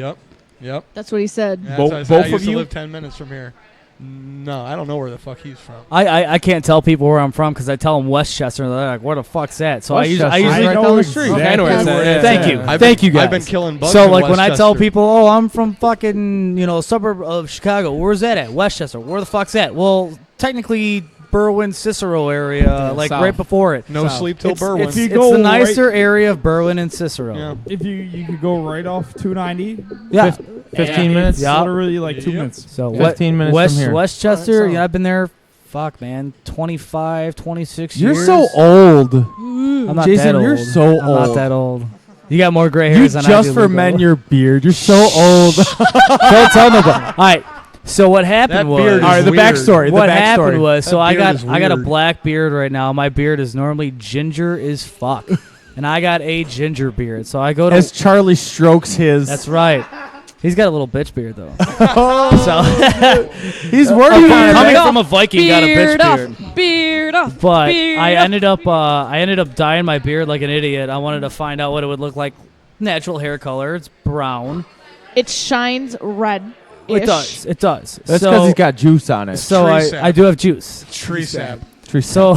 Yep. That's what he said. Yeah, Both that's what I said. I used of to you? live 10 minutes from here. No, I don't know where the fuck he's from. I can't tell people where I'm from because I tell them Westchester, and they're like, "Where the fuck's that?" So I usually right down the street. I know where it's at. Thank you, I've thank been- you guys. I've been killing bugs So in like when I tell Westchester. people, "Oh, I'm from fucking a suburb of Chicago," where's that at? Westchester. Where the fuck's that? Well, technically Berwyn, Cicero area, like south. right before it. No sleep till Berwyn. If you It's go the nicer area of Berwyn and Cicero. Yeah. If you could go right off 290, Yeah. 15 minutes. Yeah. literally like 2 minutes. So 15 minutes West, from here. Westchester, I've been there, fuck, man, 25, 26 You're years. so old. I'm not Jason, that you're old. so I'm old. not that old. You got more gray You hairs than I just do. for Lugo. men your beard. You're so old. Don't tell nobody. All right. So what happened That was beard is All right, the weird. backstory. what the backstory. happened was so That I beard got is I got a weird. black beard right now. My beard is normally ginger as fuck, and I got a ginger beard. So I go to As Charlie strokes his. That's right. He's got a little bitch beard though. So He's working on it. coming from a Viking, got a bitch Beard off. beard. Beard off. But beard I off. ended up dyeing my beard like an idiot. I wanted to find out what it would look like. Natural hair color. It's brown. It shines red. It does. It does. That's So- because he's got juice on it. So Tree sap. I do have juice. Tree sap. So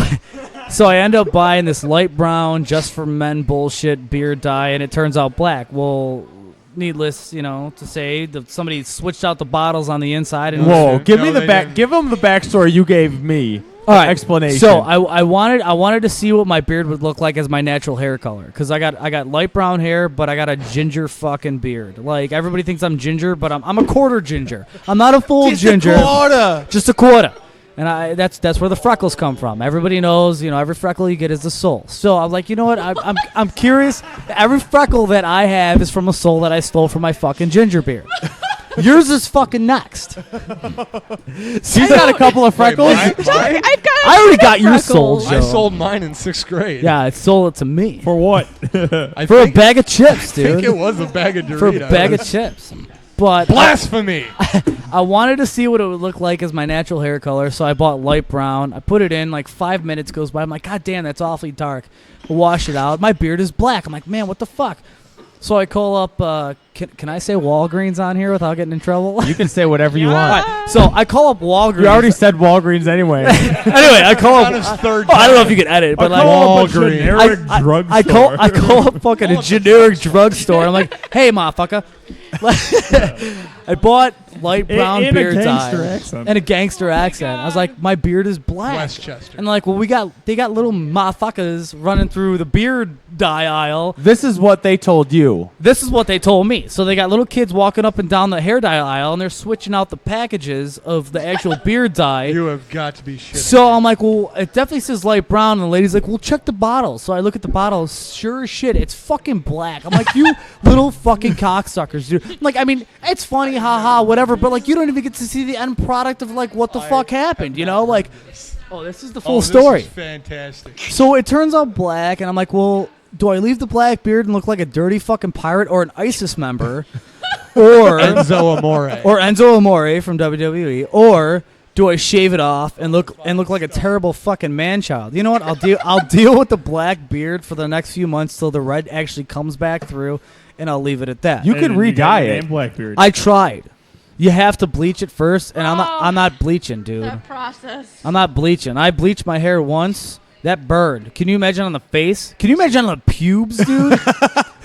so I end up buying this light brown just for men bullshit beard dye, and it turns out black. Well, needless, to say, somebody switched out the bottles on the inside. And Whoa! Give me No, the they back. didn't. Give him the backstory you gave me. All right. Explanation. So I wanted to see what my beard would look like as my natural hair color, because I got light brown hair, but I got a ginger fucking beard. Like everybody thinks I'm ginger, but I'm a quarter ginger. I'm not a full ginger. Just a quarter. And that's where the freckles come from. Everybody knows, every freckle you get is a soul. So I'm like, you know what? I'm curious. Every freckle that I have is from a soul that I stole from my fucking ginger beard. Yours is fucking next. She's got a couple of freckles. I've got. I already got your soul, freckles. Joe. I sold mine in 6th grade. Yeah, it sold it to me. For what? I For a think- bag of chips, I dude. think it was a bag of Doritos. For a bag of chips. But Blasphemy! I wanted to see what it would look like as my natural hair color, so I bought light brown. I put it in, like 5 minutes goes by. I'm like, God damn, that's awfully dark. Wash it out. My beard is black. I'm like, man, what the fuck? So I call up, can I say Walgreens on here without getting in trouble? You can say whatever you All want. right, so I call up Walgreens. You already said Walgreens anyway. Anyway, I call up. On his third I don't know if you can edit, but like Walgreens. Generic I drugstore. call up fucking a generic drugstore. I'm like, hey, motherfucker. I bought light brown In a beard gangster dye accent. and a gangster accent. I was like, my beard is black. Westchester. And like, well, they got little motherfuckers running through the beard dye aisle. This is what they told you. This is what they told me. So they got little kids walking up and down the hair dye aisle, and they're switching out the packages of the actual beard dye. You have got to be shitting. So I'm like, well, it definitely says light brown, and the lady's like, well, check the bottle. So I look at the bottle, sure as shit, it's fucking black. I'm like, you little fucking cocksuckers, dude. I'm like, I mean, it's funny, haha, whatever, but like, you don't even get to see the end product of like what the fuck happened, Like, oh, this is the full story. This is fantastic. So it turns out black, and I'm like, well, do I leave the black beard and look like a dirty fucking pirate or an ISIS member, or Enzo Amore. or Enzo Amore from WWE, or do I shave it off and look like a terrible fucking man child? You know what? I'll deal with the black beard for the next few months till the red actually comes back through, and I'll leave it at that. You could re-dye it. Blackbeard. I tried. You have to bleach it first, and I'm not bleaching, dude. That process. I'm not bleaching. I bleached my hair once. That burned. Can you imagine on the face? Can you imagine on the pubes, dude?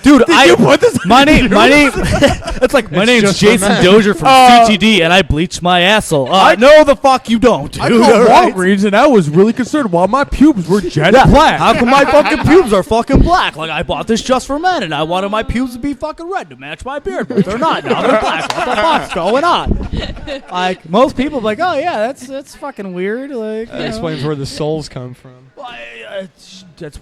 Dude, my name. It's like my name's just for Jason men. Dozier from CTD, and I bleached my asshole. No, the fuck you don't, dude. I called all right? Walgreens and I was really concerned why my pubes were jet Yeah, black. how come my fucking pubes are fucking black? Like, I bought this just for men, and I wanted my pubes to be fucking red to match my beard, but they're not. Now they're black. What the fuck's going on? Like, most people be like, oh, yeah, that's fucking weird. Like, That explains where the souls come from. that's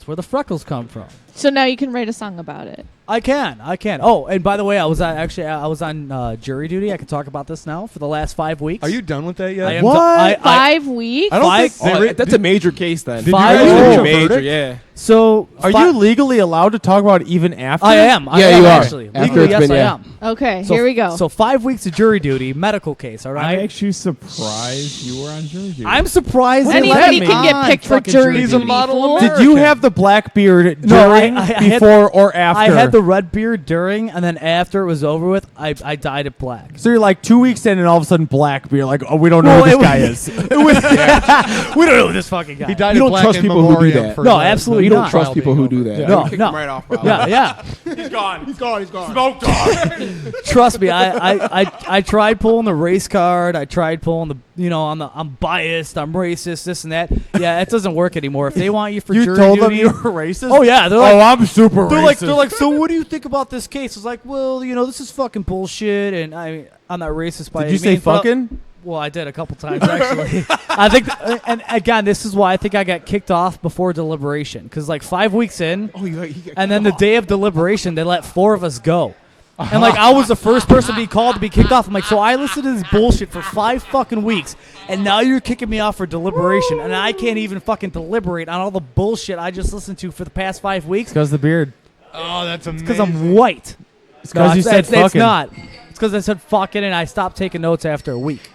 where the freckles come from. So now you can write a song about it. I can. Oh, and by the way, I was on jury duty. I can talk about this now for the last 5 weeks. Are you done with that yet? I am What? 5 weeks? I don't Five- think They that's a major case then. Did you Five guys years. reach a major, verdict? yeah. So Are you legally allowed to talk about it even after? I am. I Yeah, am you are. actually. After Legally, it's yes, been, I yeah. am. Okay, So- here we go. So 5 weeks of jury duty, medical case. All right. I'm actually surprised you were on jury duty. I'm surprised. they Anybody let me can get on picked for fucking jury duty. duty. Fool. Did you have the black beard No, during, I had- before, or after? I had the red beard during, and then after it was over with, I dyed it black. So you're like 2 weeks in, and all of a sudden black beard. Like, oh, we don't know Well, who this it was- guy is. We don't know who this fucking guy. He died You of don't black trust in people who do memoriam that. for No, the- absolutely You the don't not. trust trial people being who do over. that. Yeah. No, Kick no. him right off, probably. Yeah. He's gone. He's gone. He's gone. Smoked on. Trust me, I tried pulling the race card. I tried pulling the, I'm biased, I'm racist, this and that. Yeah, it doesn't work anymore. If they want you for You jury told them duty, you were racist? Oh yeah, they're like, Oh, I'm super they're racist. like, so what do you think about this case? It's like, well, this is fucking bullshit, and I'm not racist by Did any you say means, but- fucking? Well, I did a couple times actually. I think, and again, this is why I think I got kicked off before deliberation, because like 5 weeks in, and then the day of deliberation, they let 4 of us go. And like I was the first person to be called to be kicked off. I'm like, so I listened to this bullshit for 5 fucking weeks, and now you're kicking me off for deliberation, and I can't even fucking deliberate on all the bullshit I just listened to for the past 5 weeks. Because the beard. Oh, that's amazing. Because I'm white. It's because you said It's fucking. not. It's because I said fucking, and I stopped taking notes after a week.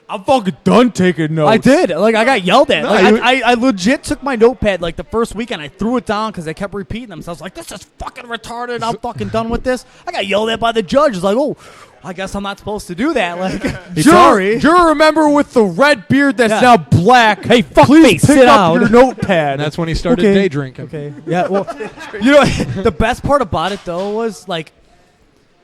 I'm fucking done taking notes. I did. Like I got yelled at. No, Like, you- I legit took my notepad like the first week and I threw it down because they kept repeating themselves. Like, this is fucking retarded. I'm fucking done with this. I got yelled at by the judge. It's like, oh, I guess I'm not supposed to do that. Like, sorry. Do you remember with the red beard that's Yeah. now black? Hey, fuck please face, pick sit up down. your notepad. And that's when he started Okay. day drinking. Okay. Yeah. Well, the best part about it though was like,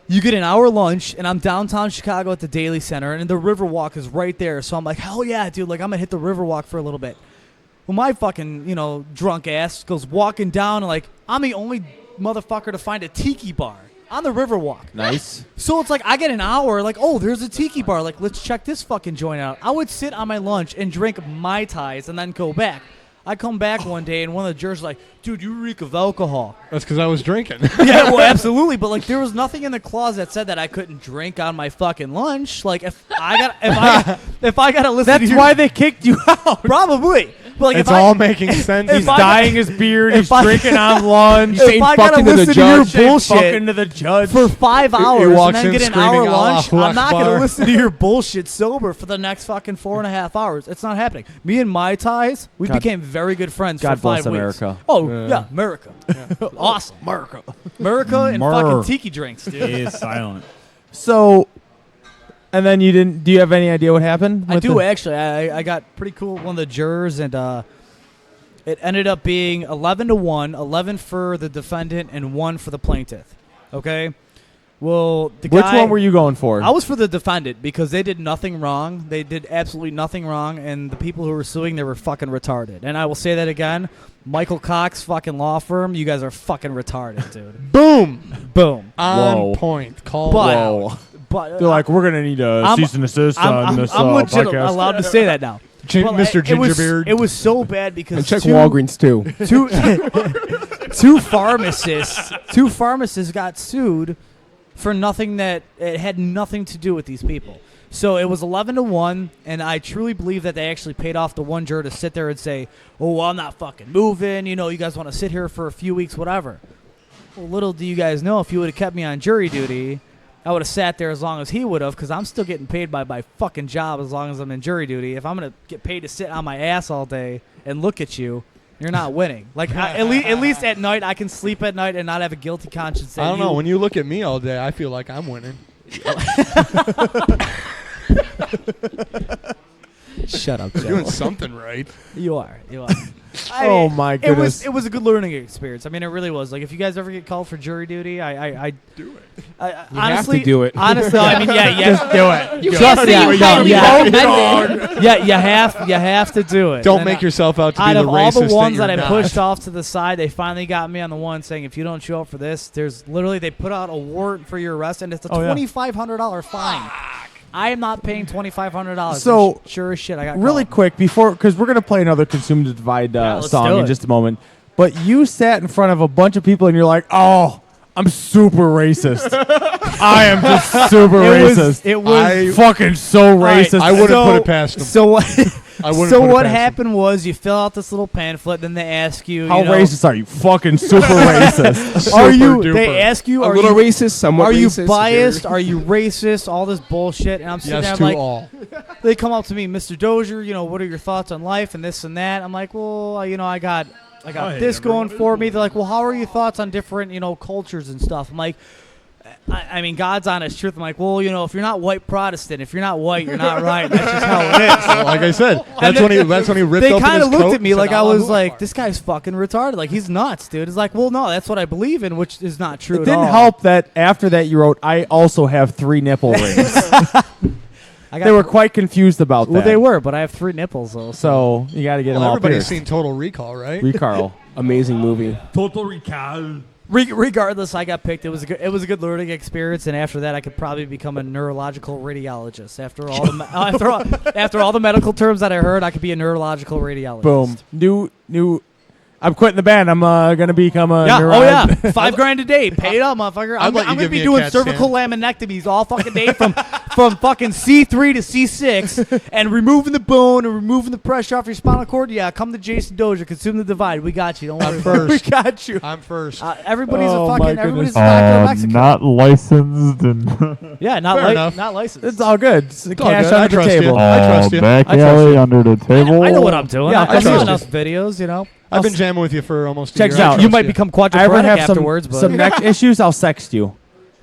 you get an hour lunch, and I'm downtown Chicago at the Daily Center, and the Riverwalk is right there. So I'm like, hell yeah, dude! Like I'm gonna hit the Riverwalk for a little bit. Well, my fucking drunk ass goes walking down, and like I'm the only motherfucker to find a tiki bar on the Riverwalk. Nice. So it's like I get an hour, like, oh, there's a tiki bar. Like, let's check this fucking joint out. I would sit on my lunch and drink Mai Tais and then go back. I come back one day and one of the jurors is like, dude, you reek of alcohol. That's because I was drinking. Yeah, well, absolutely. But like, there was nothing in the clause that said that I couldn't drink on my fucking lunch. Like, if I gotta listen, That's to why they kicked you out. probably. But like, It's if all making sense. He's dyeing his beard. He's drinking on lunch. He's saying if I fucking gotta to the listen to your judge. bullshit Fucking to the judge. for 5 hours and walks then in get an screaming, hour lunch, "Allahu I'm not Akbar." gonna listen to your bullshit sober for the next fucking 4.5 hours. It's not happening. Me and Mai Tais, we God- became very good friends God for 5 bless weeks. America. Oh yeah, America. Awesome. America and fucking tiki drinks, dude. He is silent. So, and then you didn't. Do you have any idea what happened? I with do the- actually. I got pretty cool with one of the jurors, and it ended up being 11-1, 11 for the defendant and 1 for the plaintiff. Okay. Well, the Which guy, one were you going for? I was for the defendant because they did nothing wrong. They did absolutely nothing wrong, and the people who were suing, they were fucking retarded. And I will say that again. Michael Cox fucking law firm, you guys are fucking retarded, dude. Boom. Boom. On Whoa. point. Call But- Whoa. But They're like, we're gonna need a I'm- cease and desist on this I'm legit podcast. allowed to say that now. Well, Mr. it was- Gingerbeard. It was so bad because And check two- Walgreens too. two pharmacists got sued for nothing that it had nothing to do with these people. So it was 11-1, and I truly believe that they actually paid off the one juror to sit there and say, "Oh, well, I'm not fucking moving. You guys want to sit here for a few weeks, whatever." Well, little do you guys know, if you would have kept me on jury duty, I would have sat there as long as he would have, because I'm still getting paid by my fucking job as long as I'm in jury duty. If I'm gonna get paid to sit on my ass all day and look at you, you're not winning. Like at least at night, I can sleep at night and not have a guilty conscience. That I don't know. When you look at me all day, I feel like I'm winning. Shut up, You're Joe. doing something right. You are. Oh, my goodness. It was a good learning experience. I mean, it really was. Like, if you guys ever get called for jury duty, I do it. You have to do it. Honestly, I mean, yeah, Just do it. You Trust can't me, say you yeah, highly yeah. recommend it. Yeah, you have to do it. Don't And make yourself out to be out the of all racist the ones that that I you're pushed not. off to the side, they finally got me on the one saying, if you don't show up for this, there's literally they put out a warrant for your arrest, and it's a Oh, yeah. $2,500 fine. I am not paying $2,500. So, And sure as shit, I got really called. quick before, because we're gonna play another Consume to Divide let's song do in it. just a moment. But you sat in front of a bunch of people and you're like, "Oh, I'm super racist." I am just super racist. It was fucking so racist. I wouldn't put it past them. So what? I wouldn't so put it what past happened was you fill out this little pamphlet, then they ask you. How you know, racist are you? Fucking super racist. Are you? duper. They ask you. A Are little you racist, somewhat Are you racist, biased? very- Are you racist? All this bullshit, and I'm sitting Yes there to I'm like, all. they come up to me, Mr. Dozier. You know, what are your thoughts on life and this and that? I'm like, well, you know, I got this going for me. They're like, well, how are your thoughts on different, you know, cultures and stuff? I'm like, I mean, God's honest truth. I'm like, well, you know, if you're not white Protestant, if you're not white, you're not right. That's just how it is. Well, like I said, that's when he ripped They open kind his of looked coat at me and like said, I "Allah was Akbar." like, this guy's fucking retarded. Like, he's nuts, dude. It's like, well, no, that's what I believe in, which is not true It at didn't all. help that after that you wrote, I also have 3 nipple rings. They were quite confused about that. Well, they were, but I have 3 nipples, though. So you got to get them all Everybody's pierced. seen Total Recall, right? Recall. Amazing movie. Total Recall. Regardless, I got picked. It was a good learning experience, and after that, I could probably become a neurological radiologist. After all the after all the medical terms that I heard, I could be a neurological radiologist. Boom. New. I'm quitting the band. I'm gonna become a. Yeah. neuro- Oh yeah. $5,000 a day. Pay it up, motherfucker. I'm let you gonna give be me a doing CAT cervical laminectomies all fucking day from fucking C3 to C6 and removing the bone and removing the pressure off your spinal cord. Yeah. Come to Jason Dozier. Consume the divide. We got you. Don't worry. I'm first. We got you. I'm first. Everybody's Oh, a my fucking. Everybody's a goodness. doctor in Mexico. Not licensed and Yeah. Fair enough. Not licensed. It's all good. It's all cash good. I under the trust you. table. I trust you. back I trust alley you. under the table. I know what I'm doing. Yeah, I've I seen trust enough videos, you know. I've been jamming with you for almost a Check year. this I out. trust You might become I ever quadriplegic have afterwards, but some neck issues, I'll sext you.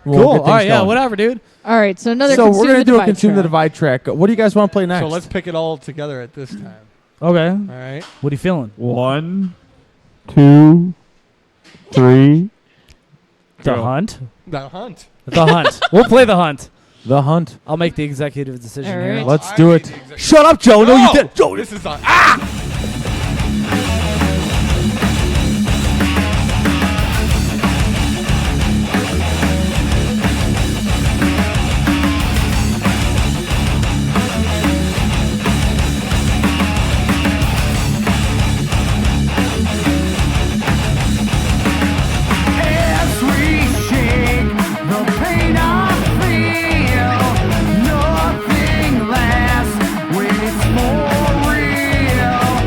We'll cool. get All things right, yeah, going. whatever, dude. All right, so another So Consume we're gonna the do a Divide consume the track. divide track. What do you guys want to play next? So let's pick it all together at this time. Okay. All right. What are you feeling? 1, 2, 3. The Go. Hunt? The Hunt. The Hunt. We'll play The Hunt. The Hunt. I'll make the executive decision All here. right. Let's do it. Shut up, Joe. No, you did. Joe, This is on. As we shake the pain I feel, nothing lasts when it's for real.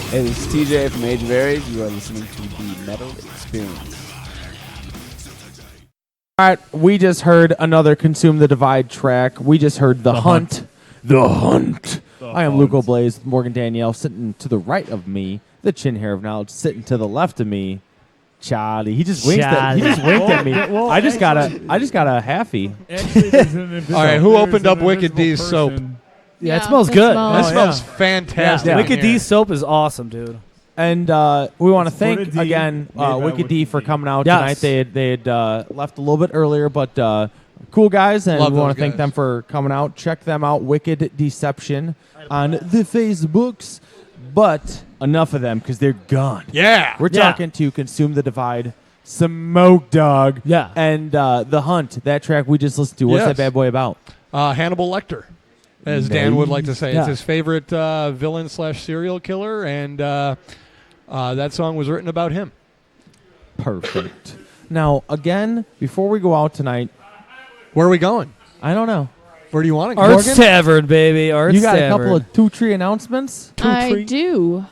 Hey, this is TJ from Age of Aries. You are listening to the Metal Experience. All right, we just heard another Consume the Divide track. We just heard The Hunt. The Hunt. I am Luco Blaze, Morgan Danielle, sitting to the right of me. The chin hair of knowledge sitting to the left of me. Charlie. He just winked at me. Well, I just got a halfie. All right, who opened up Wicked D's soap? Yeah, it smells good. That smells fantastic. Yeah. in Wicked here. D soap is awesome, dude. And we want to thank Wicked D, again made by Wicked D Wicked for D. coming out Yes. tonight. They had left a little bit earlier, but cool guys, and Love we want those to thank guys. them for coming out. Check them out, Wicked Deception, on the Facebooks. But enough of them because they're gone. Yeah. We're Yeah. talking to Consume the Divide, Smoke Dog, Yeah. and The Hunt. That track we just listened to. What's Yes. that bad boy about? Hannibal Lecter, as Dan would like to say. Yeah. It's his favorite villain / serial killer, and that song was written about him. Perfect. Now, again, before we go out tonight, Where are we going? I don't know. Where do you want to go? Arts Morgan? Tavern, baby. Arts You got Tavern. a couple of two-tree announcements? I do.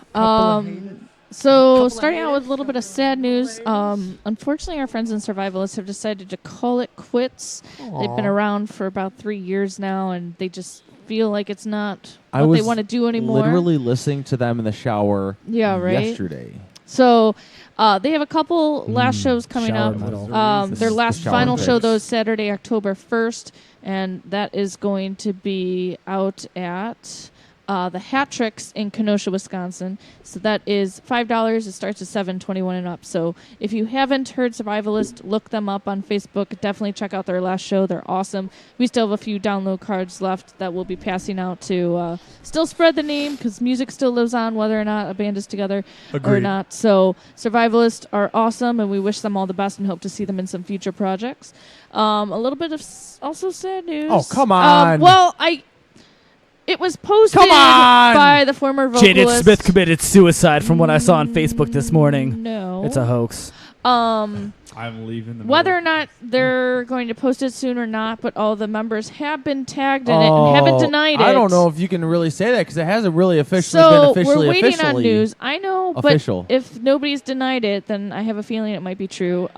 So starting out with a little bit of sad news. Unfortunately, our friends in Survivalists have decided to call it quits. They've been around for about 3 years now, and they just feel like it's not I what was they want to do anymore. literally listening to them in the shower Yeah, right? yesterday. So they have a couple last shows coming shower up. metal. Their The last shower final show, mix. though, is Saturday, October 1st, and that is going to be out at the Hat Tricks in Kenosha, Wisconsin. So that is $5. It starts at $7.21 and up. So if you haven't heard Survivalist, look them up on Facebook. Definitely check out their last show. They're awesome. We still have a few download cards left that we'll be passing out to still spread the name because music still lives on whether or not a band is together or Agreed. not. So Survivalists are awesome, and we wish them all the best and hope to see them in some future projects. A little bit of also sad news. Oh, come on. It was posted Come on! by the former vocalist. Jaden Smith committed suicide from what I saw on Facebook this morning. No. It's a hoax. I'm leaving the Whether or not they're going to post it soon or not, but all the members have been tagged in it and haven't denied it. I don't know if you can really say that because it hasn't really officially So been officially we're waiting on officially news. I know, official. but if nobody's denied it, then I have a feeling it might be true.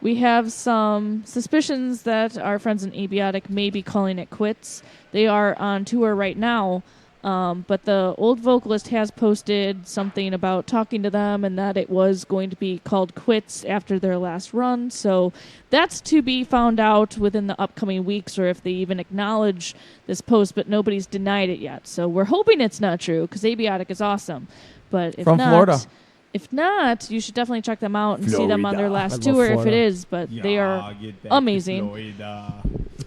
We have some suspicions that our friends in Abiotic may be calling it quits. They are on tour right now, but the old vocalist has posted something about talking to them and that it was going to be called quits after their last run. So that's to be found out within the upcoming weeks or if they even acknowledge this post, but nobody's denied it yet. So we're hoping it's not true because Abiotic is awesome. But if From not, Florida. If not, you should definitely check them out and see them on their last I love tour if it Florida. is. But they are amazing.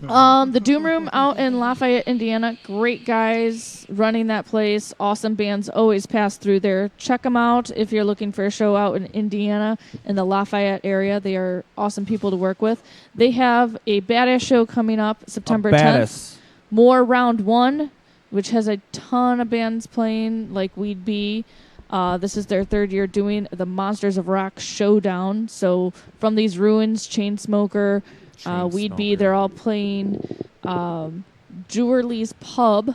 The Doom Room out in Lafayette, Indiana. Great guys running that place. Awesome bands always pass through there. Check them out if you're looking for a show out in Indiana in the Lafayette area. They are awesome people to work with. They have a badass show coming up September 10th. badass. More Round 1, which has a ton of bands playing like We'd Be. This is their third year doing the Monsters of Rock Showdown. So from these ruins, Chainsmoker, We'd Be, they're all playing Jewelry's Pub.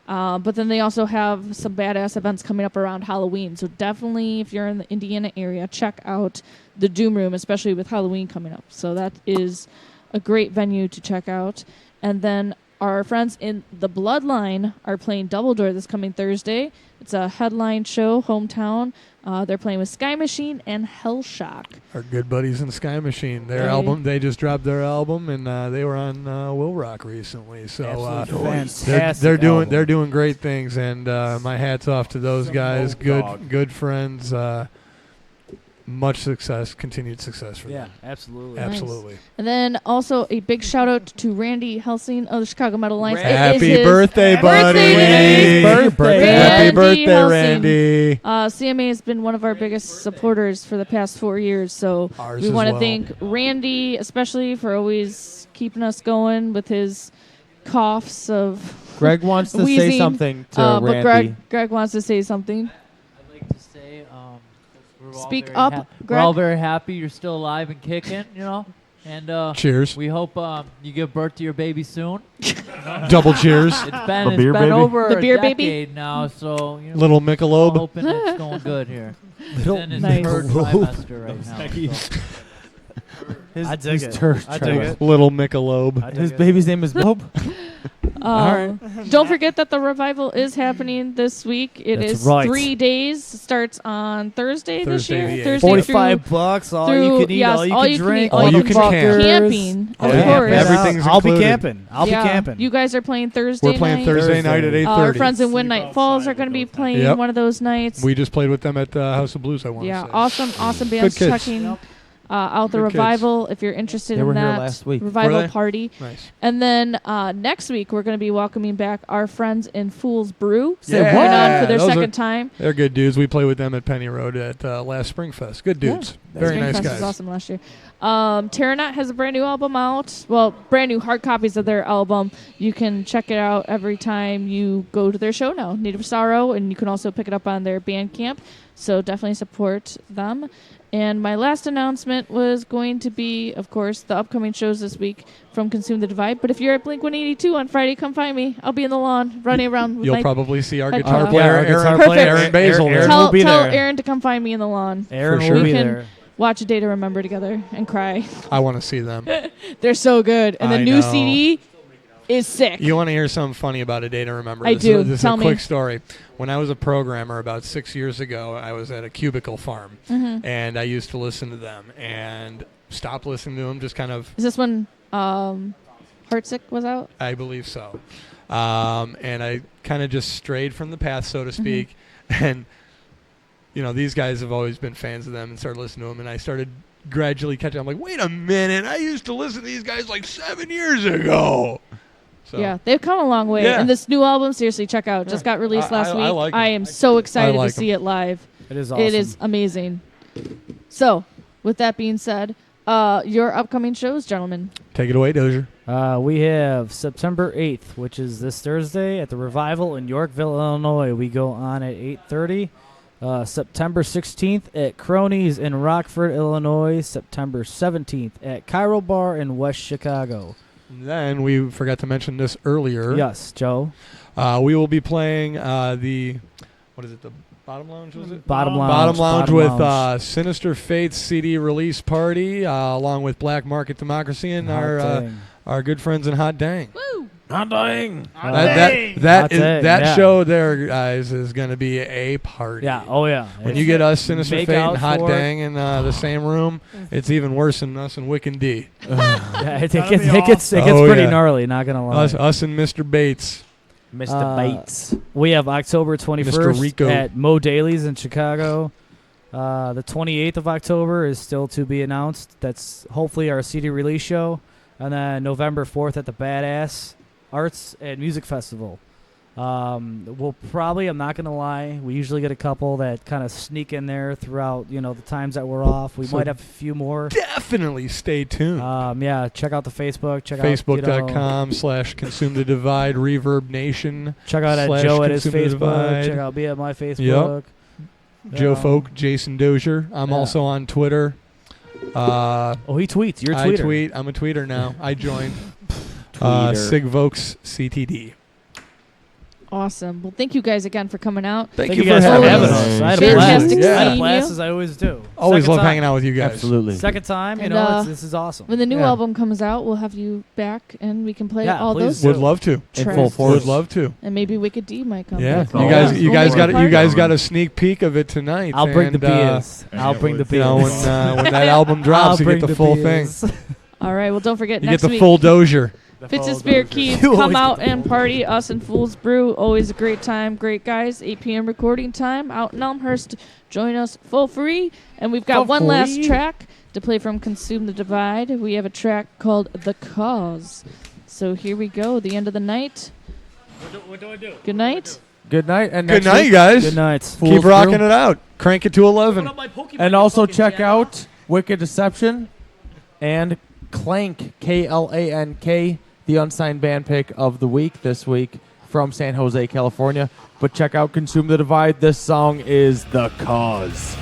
But then they also have some badass events coming up around Halloween. So definitely, if you're in the Indiana area, check out the Doom Room, especially with Halloween coming up. So that is a great venue to check out. And then our friends in The Bloodline are playing Double Door this coming Thursday. It's a headline show, hometown. They're playing with Sky Machine and Hellshock. Our good buddies in Sky Machine. Their Hey. album, they just dropped their album, and they were on Will Rock recently. So Absolutely fantastic they're doing album. they're doing great things, and my hats off to those guys. Dog. Good friends. Much success, continued success for them. absolutely. Nice. Absolutely. And then also a big shout out to Randy Helsing of the Chicago Metal Alliance. It is Happy his birthday, buddy! today. Happy birthday, Helsing. Randy! CMA has been one of our biggest supporters for the past 4 years, so Ours we as want to well. thank Randy especially for always keeping us going with his coughs of Greg wants to say wheezing. something to But Randy. Greg wants to say something. I'd like to say, we're all Speak very up, We're Greg. all very happy you're still alive and kicking. You know, And cheers. We hope you give birth to your baby soon. Double cheers. It's been over The beer a baby? decade now, so Little Michelob. we're hoping it's going good here. Little Then his Nice. third trimester right now. Nice. So. I dig it. I dig it. Little Michelob. His baby's name is Bob. Don't forget that the revival is happening this week. It That's is right. 3 days. Starts on Thursday this Thursday year. the 8th. Thursday $45, all you can eat, yes, all you can drink, all you can camp. camping. Of Yeah. course. Everything's I'll be included. camping. I'll be camping. You guys are playing Thursday We're playing night. Thursday night at 8:30. Our friends in Midnight Falls are going to be playing Yep. one of those nights. We just played with them at House of Blues, I want to Yeah, say. awesome bands Good kids. checking out the Good kids. revival if you're interested They in were here that last week. revival Were they? party. Nice. And then next week we're going to be welcoming back our friends in Fool's Brew. Yeah. Coming on for their Those second are- time. They're good dudes. We played with them at Penny Road at last Springfest. Good dudes. Very nice Springfest guys. was awesome last year. Terranot has a brand new album out. Well, brand new hard copies of their album. You can check it out every time you go to their show now, Native Sorrow, and you can also pick it up on their Bandcamp. So definitely support them. And my last announcement was going to be, of course, the upcoming shows this week from Consume the Divide. But if you're at Blink-182 on Friday, come find me. I'll be in the lawn running around with You'll my probably see our head guitar cut player, off. Aaron, Perfect. Aaron Basil. Aaron Tell will be there. Aaron to come find me in the lawn. Aaron For will sure. be We can there. watch A Day to Remember together and cry. I want to see them. They're so good. And the I new know. CD is sick. You want to hear something funny about A Day to Remember? I This do. Is, this Tell is a me. quick story. When I was a programmer about 6 years ago, I was at a cubicle farm, Mhm. and I used to listen to them and stopped listening to them, just kind of, Is this when Heartsick was out? I believe so. And I kind of just strayed from the path, so to speak. And, you know, these guys have always been fans of them and started listening to them, and I started gradually catching. I'm like, wait a minute, I used to listen to these guys like 7 years ago. So. Yeah, they've come a long way. Yeah. And this new album, seriously, check out. Just got released I- last I week. like I it. am so excited like to see it live. It is It awesome. is amazing. So, with that being said, your upcoming shows, gentlemen. Take it away, Dozier. We have September 8th, which is this Thursday, at the Revival in Yorkville, Illinois. We go on at 8:30. September 16th at Cronies in Rockford, Illinois. September 17th at Cairo Bar in West Chicago. Then we forgot to mention this earlier. Yes, Joe. We will be playing the, what is it, the Bottom Lounge, was it? Bottom Lounge. Bottom Lounge Bottom with Lounge. Sinister Fates CD release party, along with Black Market Democracy and Hot Dang. our good friends in Hot Dang. Hot dang. That Hot Dang, yeah. show there, guys, is going to be a party. Yeah, oh yeah. When you get us, Sinister Make Fate, out and Hot for it. Dang in the same room, it's even worse than us and Wick and D. Yeah, it That'll gets be it gets Oh, pretty yeah. gnarly, not gonna lie. Us and Mr. Bates. Mr. Bates. We have October 21st Rico. at Mo Daly's in Chicago. The 28th of October is still to be announced. That's hopefully our CD release show. And then November 4th at the Badass Arts and Music Festival. We'll probably, I'm not going to lie, we usually get a couple that kind of sneak in there throughout, the times that we're off. We So might have a few more. Definitely stay tuned. Yeah, check out the Facebook. Check out Facebook.com/Consume the Divide, Reverb Nation. Check out at / Joe at his Consume the Facebook. Divide. Check out me at my Facebook. Joe Folk, Jason Dozier. I'm Yeah. also on Twitter. He tweets. You're a I tweeter. tweet. I'm a tweeter now. I joined. Tweeter. Sigvokes CTD. Awesome. Well, thank you guys again for coming out. Thank you you guys for for having having us. us. I had a Seriously. blast. Fantastic I had a seeing blast you. as I always do. Always Second love time. hanging out with you guys. Absolutely. Second time, And, this is awesome. When the new Yeah. album comes out, we'll have you back and we can play Yeah, all please those. Would love to. In tracks. full force. Would love to. And maybe Wicked D might come Yeah. back. You Oh, guys. yeah. You We'll guys make got. it You party. guys got a sneak peek of it tonight. I'll bring the and, beers. I'll bring the You know, beers. when that album drops, you get the full thing. All right. Well, don't forget You next get the week. full Dozier. Fitz and Spirit Keys, You come always out get the and party. Us and Fool's Brew, always a great time. Great guys. 8 p.m. recording time out in Elmhurst. Join us full free. And we've got For one last free? track to play from Consume the Divide. We have a track called The Cause. So here we go. The end of the night. What do I do? Good night. Good night. And Good next night, week- guys. Good night. Fool's Keep rocking Brew. it out. Crank it to 11. And also check out Wicked Deception and Clank, Klank, the unsigned band pick of the week this week from San Jose, California. But check out Consume the Divide. This song is The Cause.